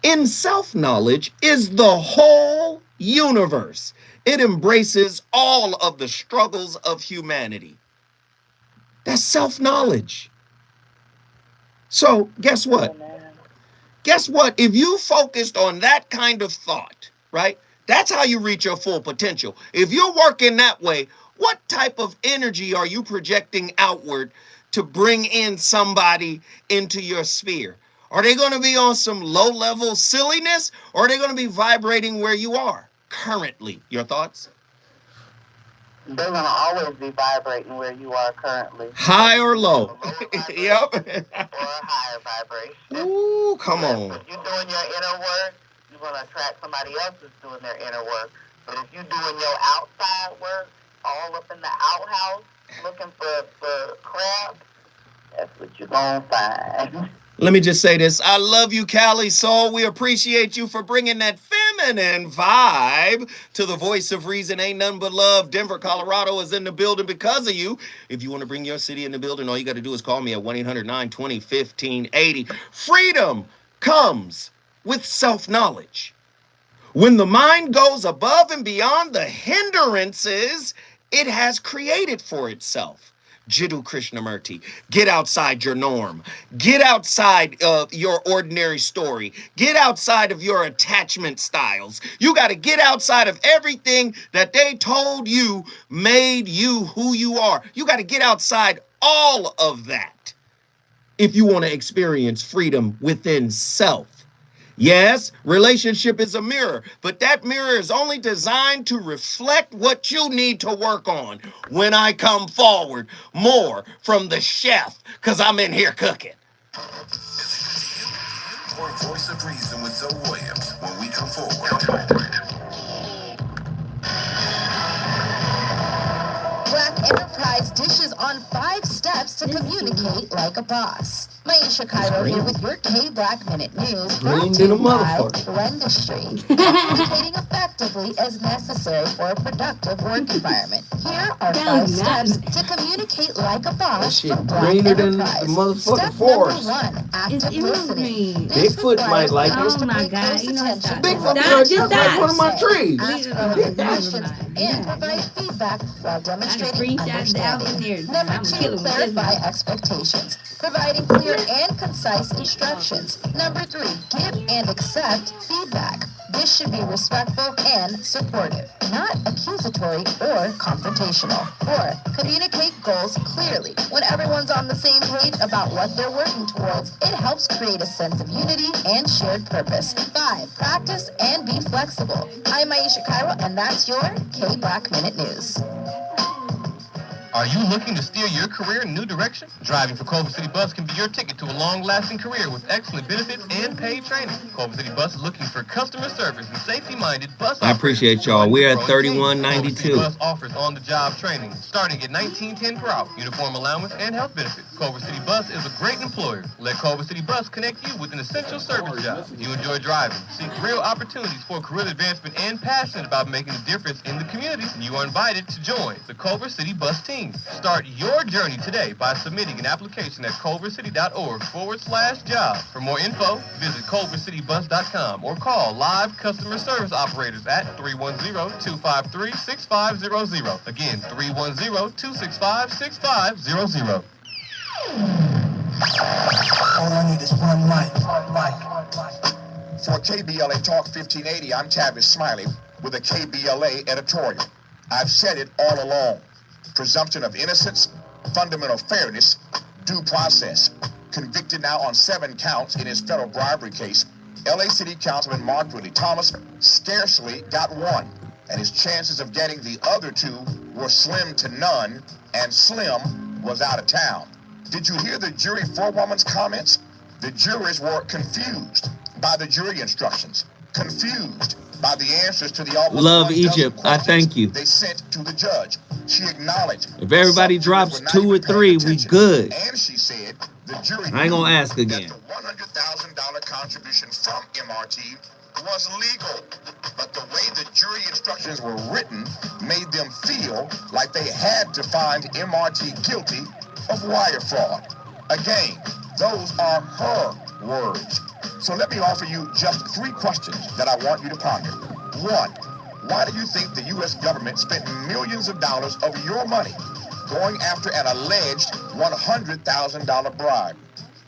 A: In self-knowledge is the whole universe. It embraces all of the struggles of humanity. That's self-knowledge. So guess what? Guess what? If you focused on that kind of thought, right? That's how you reach your full potential. If you're working that way, what type of energy are you projecting outward to bring in somebody into your sphere? Are they going to be on some low-level silliness, or are they going to be vibrating where you are currently? Your thoughts?
T: They're going to always be vibrating where you are currently.
A: High or low? Yep.
T: Or a higher vibration.
A: Ooh, come on.
T: If you're doing your inner work, you're going to attract somebody else who's doing their inner work. But if you're doing your outside work, all up in the outhouse, looking for crap, that's what you're going to find.
A: Let me just say this. I love you, Cali Soul. We appreciate you for bringing that feminine vibe to the voice of reason. Ain't nothing but love. Denver, Colorado is in the building because of you. If you want to bring your city in the building, all you got to do is call me at 1-800-920-1580. Freedom comes with self-knowledge. When the mind goes above and beyond the hindrances it has created for itself. Jiddu Krishnamurti, get outside your norm. Get outside of your ordinary story. Get outside of your attachment styles. You got to get outside of everything that they told you made you who you are. You got to get outside all of that if you want to experience freedom within self. Yes, relationship is a mirror, but that mirror is only designed to reflect what you need to work on when I come forward more from the chef, because I'm in here cooking.
P: More Voice of Reason with Zoe Williams when we come forward.
H: Black Enterprise dishes on 5 steps to communicate like a boss. Maisha Cairo here with your K-Black Minute News, brought to you by Rendustry. Communicating effectively as necessary for a productive work environment. Here are 5 steps to communicate like a boss from Black Enterprise. Step number 1, active listening.
A: Bigfoot might like it.
H: Oh my God, you know it's
A: Bigfoot might like one of my trees.
H: Ask relevant questions and provide feedback while demonstrating understanding. Number 2, clarify expectations. Providing clear and concise instructions. Number 3, give and accept feedback. This should be respectful and supportive, not accusatory or confrontational. 4, communicate goals clearly. When everyone's on the same page about what they're working towards, it helps create a sense of unity and shared purpose. 5, practice and be flexible. I'm Maisha Cairo, and that's your K-Black Minute News.
O: Are you looking to steer your career in a new direction? Driving for Culver City Bus can be your ticket to a long-lasting career with excellent benefits and paid training. Culver City Bus is looking for customer service and safety-minded bus
A: I appreciate y'all. We're at 3192.
O: Culver City Bus offers on-the-job training starting at $19.10 per hour, uniform allowance, and health benefits. Culver City Bus is a great employer. Let Culver City Bus connect you with an essential service job. If you enjoy driving, seek real opportunities for career advancement, and passionate about making a difference in the community, you are invited to join the Culver City Bus team. Start your journey today by submitting an application at culvercity.org/job. For more info, visit culvercitybus.com or call live customer service operators at 310-253-6500. Again, 310-265-6500.
L: All I need is one mic.
R: For KBLA Talk 1580, I'm Tavis Smiley with a KBLA editorial. I've said it all along. Presumption of innocence, fundamental fairness, due process. Convicted now on 7 counts in his federal bribery case, LA City Councilman Mark Ridley Thomas scarcely got 1, and his chances of getting the other 2 were slim to none, and Slim was out of town. Did you hear the jury forewoman's comments? The jurors were confused by the jury instructions, confused by the answers to the almost
A: Love
R: 1
A: Egypt.
R: dozen
A: I thank you.
R: they sent to the judge. She acknowledged
A: If everybody drops 2 or 3, we good.
R: and she said the jury
A: I ain't gonna ask again.
R: the $100,000 contribution from MRT was legal, but the way the jury instructions were written made them feel like they had to find MRT guilty of wire fraud. Again, those are her words. So let me offer you just 3 questions that I want you to ponder. 1, why do you think the U.S. government spent millions of dollars of your money going after an alleged $100,000 bribe?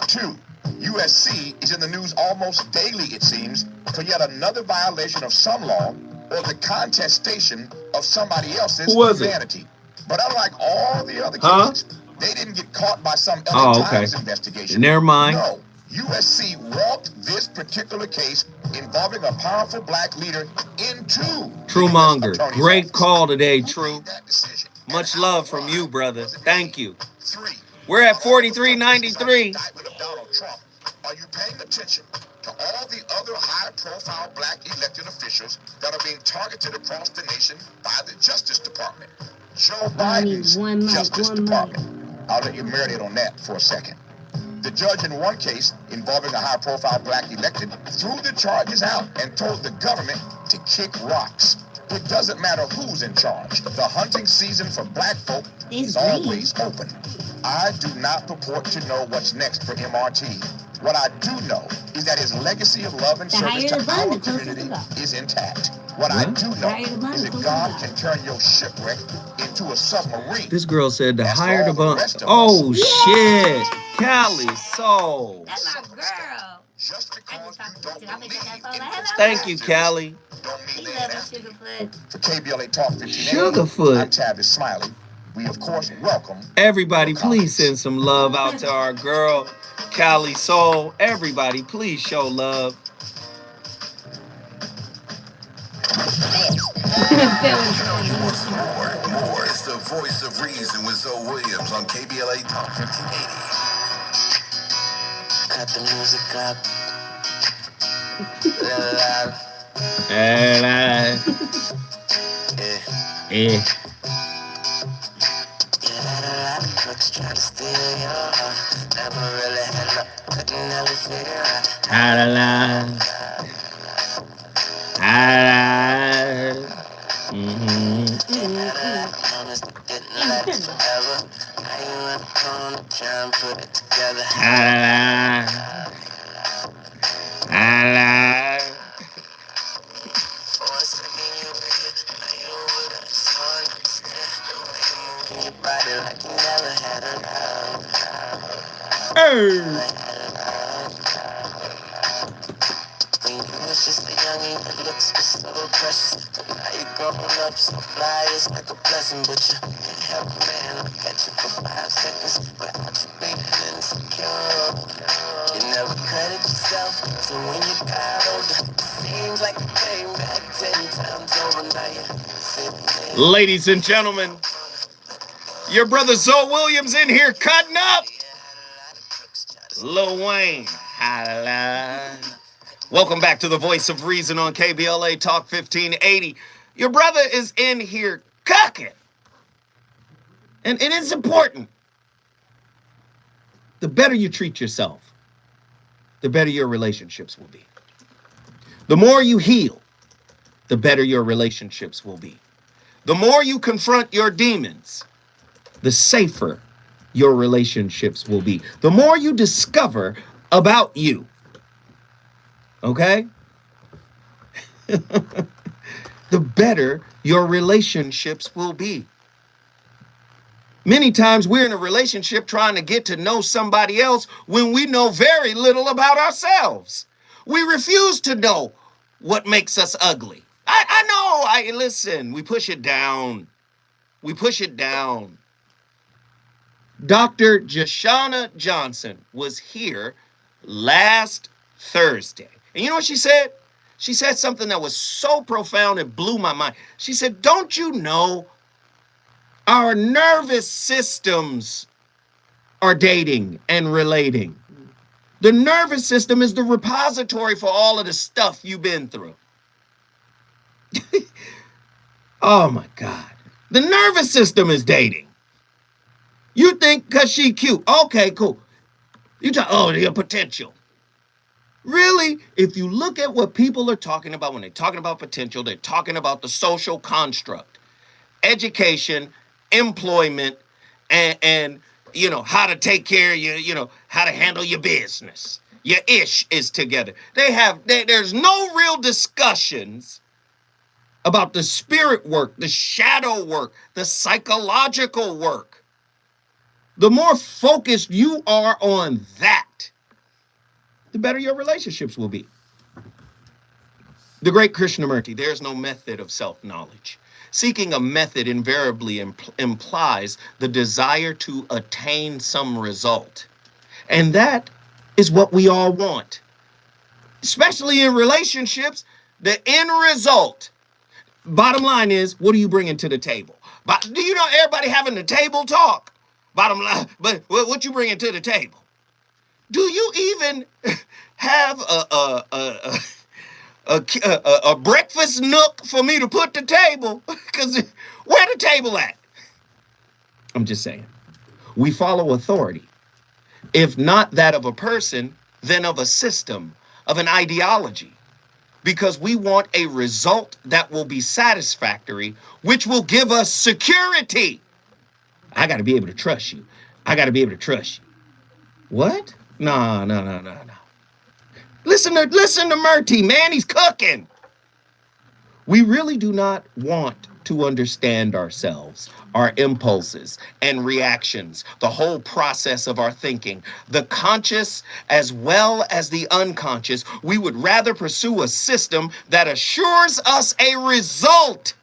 R: 2, USC is in the news almost daily, it seems, for yet another violation of some law or the contestation of somebody else's humanity. But unlike all the other cases, they didn't get caught by some LA Times investigation.
A: Never mind.
R: No, USC walked this particular case involving a powerful black leader into
A: Truemonger. Great call today, True. Much love from you, brother. Thank you.
R: 3,
A: we're at 4393.
R: Are you paying attention to all the other high-profile black elected officials that are being targeted across the nation by the Justice Department? Joe Biden's Justice Department. I'll let you marinate on that for a second. The judge in one case involving a high-profile black elected threw the charges out and told the government to kick rocks. It doesn't matter who's in charge. The hunting season for black folk is always open. I do not purport to know what's next for MRT. What I do know is that his legacy of love and service to our community is intact. What I do know is that God can turn your shipwreck into a submarine.
A: This girl said the higher the bump. Oh, shit. Cali Soul.
C: That's my girl.
R: Just because you don't believe
A: Thank you, Cali.
R: For KBLA Talk 1580,
A: Sugarfoot.
R: I'm Tavis Smiley. We, of course, welcome
A: everybody. Please send some love out to our girl, Cali Soul. Everybody, please show love.
P: More. It's the voice of reason with Zoe Williams on KBLA Talk 1580.
J: Cut the music up. Crooks try to steal your heart. Never really had luck. Couldn't ever figure out how to lie. Promise didn't last forever. Now you want to come and try and put it together. For a second you were here, now you would have sworn to stay. The way you move your body like you never had a love. When you was just a youngin', your looks were so precious. Now you growing up so fly, it's like a blessing. But you can't help a man look at you for 5 seconds without you being insecure. You never credit yourself, so when you got older, it seems like you came back 10 times over. Now you're sitting there.
A: Ladies and gentlemen, your brother Zoe Williams in here cutting up. Lil Wayne. Welcome back to the Voice of Reason on KBLA Talk 1580. Your brother is in here cooking. And it is important. The better you treat yourself, the better your relationships will be. The more you heal, the better your relationships will be. The more you confront your demons, the safer your relationships will be. The more you discover about you, okay? The better your relationships will be. Many times we're in a relationship trying to get to know somebody else when we know very little about ourselves. We refuse to know what makes us ugly. I know, listen, we push it down. We push it down. Dr. Jashana Johnson was here last Thursday. And you know what she said? She said something that was so profound it blew my mind. She said, don't you know our nervous systems are dating and relating? The nervous system is the repository for all of the stuff you've been through. Oh my God. The nervous system is dating. You think because she cute. Okay, cool. You talk, oh, the potential. Really? If you look at what people are talking about when they're talking about potential, they're talking about the social construct, education, employment, and how to take care of how to handle your business. Your ish is together. There's no real discussions about the spirit work, the shadow work, the psychological work. The more focused you are on that, the better your relationships will be. The great Krishnamurti, there's no method of self-knowledge. Seeking a method invariably implies the desire to attain some result. And that is what we all want. Especially in relationships, the end result. Bottom line is, what are you bringing to the table? But do you know everybody having the table talk? Bottom line, but what you bringing to the table? Do you even have a breakfast nook for me to put the table? Because where the table at? I'm just saying. We follow authority. If not that of a person, then of a system, of an ideology. Because we want a result that will be satisfactory, which will give us security. I got to be able to trust you. I got to be able to trust you. What? No. Listen to Murty, man. He's cooking. We really do not want to understand ourselves, our impulses and reactions, the whole process of our thinking, the conscious as well as the unconscious. We would rather pursue a system that assures us a result.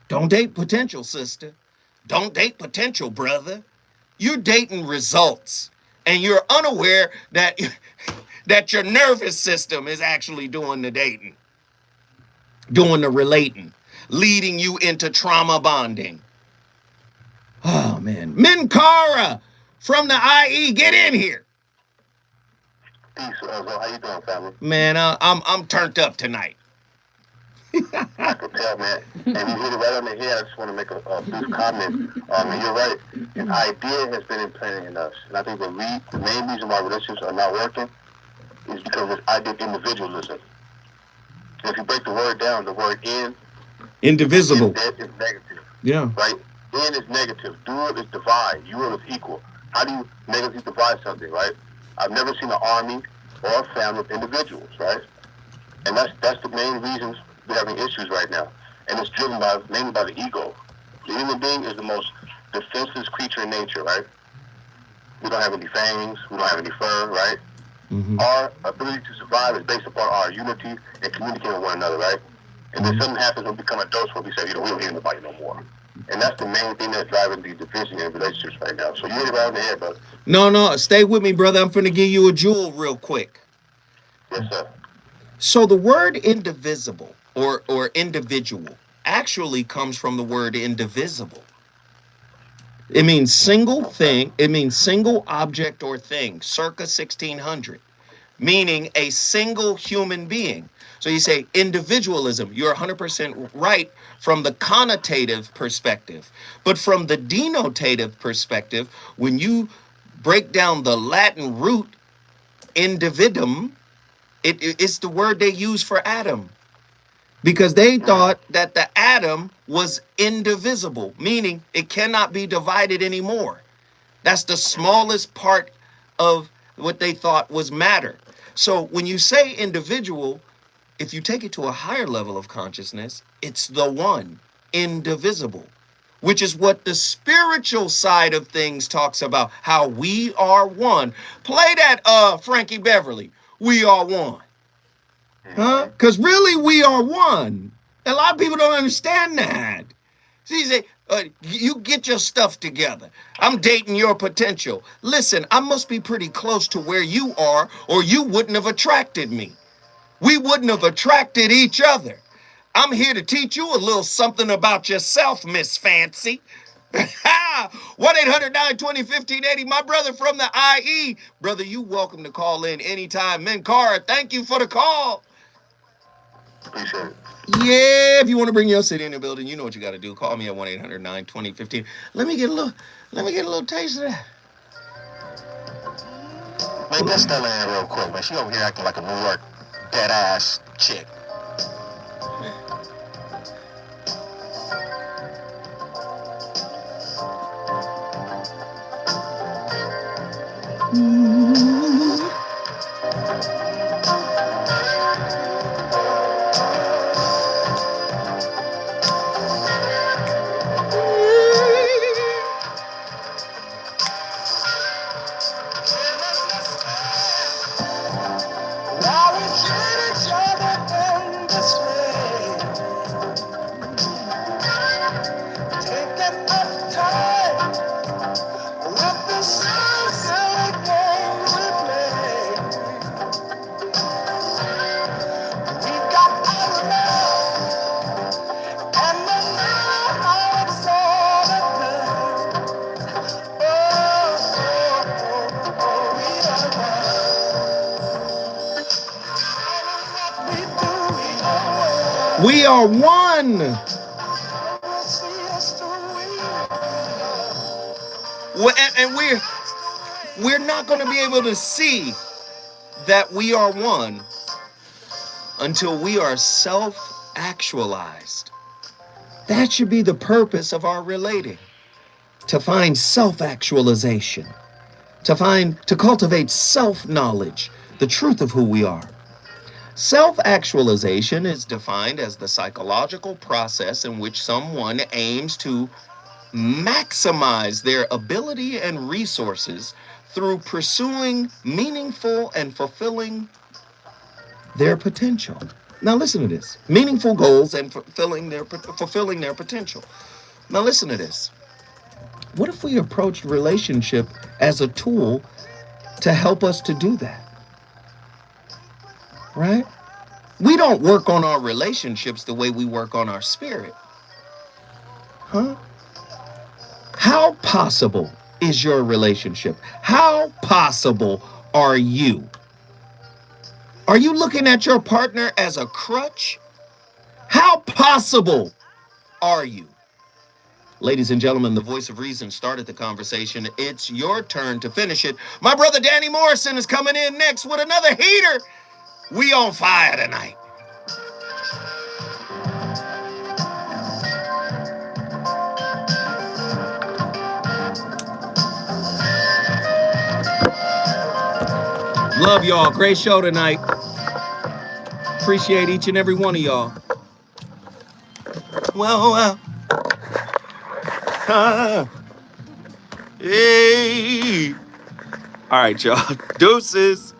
A: Don't date potential, sister. Don't date potential, brother. You're dating results, and you're unaware that your nervous system is actually doing the dating, doing the relating, leading you into trauma bonding. Oh, man. Minkara from the IE, get in here.
K: Peace, how you doing, family?
A: Man, I'm turned up tonight.
K: I can tell, man. And you hit it right on the head. I just want to make a brief comment. And you're right. An idea has been implanted in us. And I think the main reason why relationships are not working is because of idea of individualism. And if you break the word down, the word
A: indivisible
K: is negative.
A: Yeah.
K: Right? In is negative. Dual is divide. Equal is equal. How do you negatively divide something, right? I've never seen an army or a family of individuals, right? And that's the main reasons we're having issues right now. And it's driven mainly by the ego. The human being is the most defenseless creature in nature, right? We don't have any fangs. We don't have any fur, right?
A: Mm-hmm.
K: Our ability to survive is based upon our unity and communicating with one another, right? And then something happens when we become adults where we say, we don't hear anybody no more. And that's the main thing that's driving the division in relationships right now. So you hit it right on the head, brother.
A: No, stay with me, brother. I'm finna give you a jewel real quick.
K: Yes, sir.
A: So the word indivisible or individual actually comes from the word indivisible. It means single thing. It means single object or thing, circa 1600, meaning a single human being. So you say individualism. You're 100% right from the connotative perspective. But from the denotative perspective, when you break down the Latin root individuum, it's the word they use for atom. Because they thought that the atom was indivisible, meaning it cannot be divided anymore. That's the smallest part of what they thought was matter. So when you say individual, if you take it to a higher level of consciousness, it's the one, indivisible, which is what the spiritual side of things talks about, how we are one. Play that, Frankie Beverly, we are one. Huh? Because really, we are one. A lot of people don't understand that. See, say, you get your stuff together. I'm dating your potential. Listen, I must be pretty close to where you are, or you wouldn't have attracted me. We wouldn't have attracted each other. I'm here to teach you a little something about yourself, Miss Fancy. 1-800-920-1580. My brother from the IE. Brother, you welcome to call in anytime. Minkara, thank you for the call.
S: Appreciate it.
A: Yeah, if you want to bring your city in the building, you know what you got to do. Call me at 1-800-920-15. Let me get a little taste of that.
L: Man, get Stella in real quick, man. She over here acting like a New York dead ass chick.
J: Now we treat each other in this way. Taking up time with the silly games we play. We've got our love, and we know how it's all done. Oh, we are one.
A: We are one. And we're not going to be able to see that we are one until we are self-actualized. That should be the purpose of our relating. To find self-actualization. To cultivate self-knowledge, the truth of who we are. Self-actualization is defined as the psychological process in which someone aims to maximize their ability and resources through pursuing meaningful and fulfilling their potential. Now listen to this. Meaningful goals and fulfilling their potential. Now listen to this. What if we approached relationship as a tool to help us to do that? Right? We don't work on our relationships the way we work on our spirit. Huh? How possible is your relationship? How possible are you? Are you looking at your partner as a crutch? How possible are you? Ladies and gentlemen, the voice of reason started the conversation. It's your turn to finish it. My brother Danny Morrison is coming in next with another heater. We on fire tonight. Love y'all. Great show tonight. Appreciate each and every one of y'all. Well. Hey. All right, y'all. Deuces.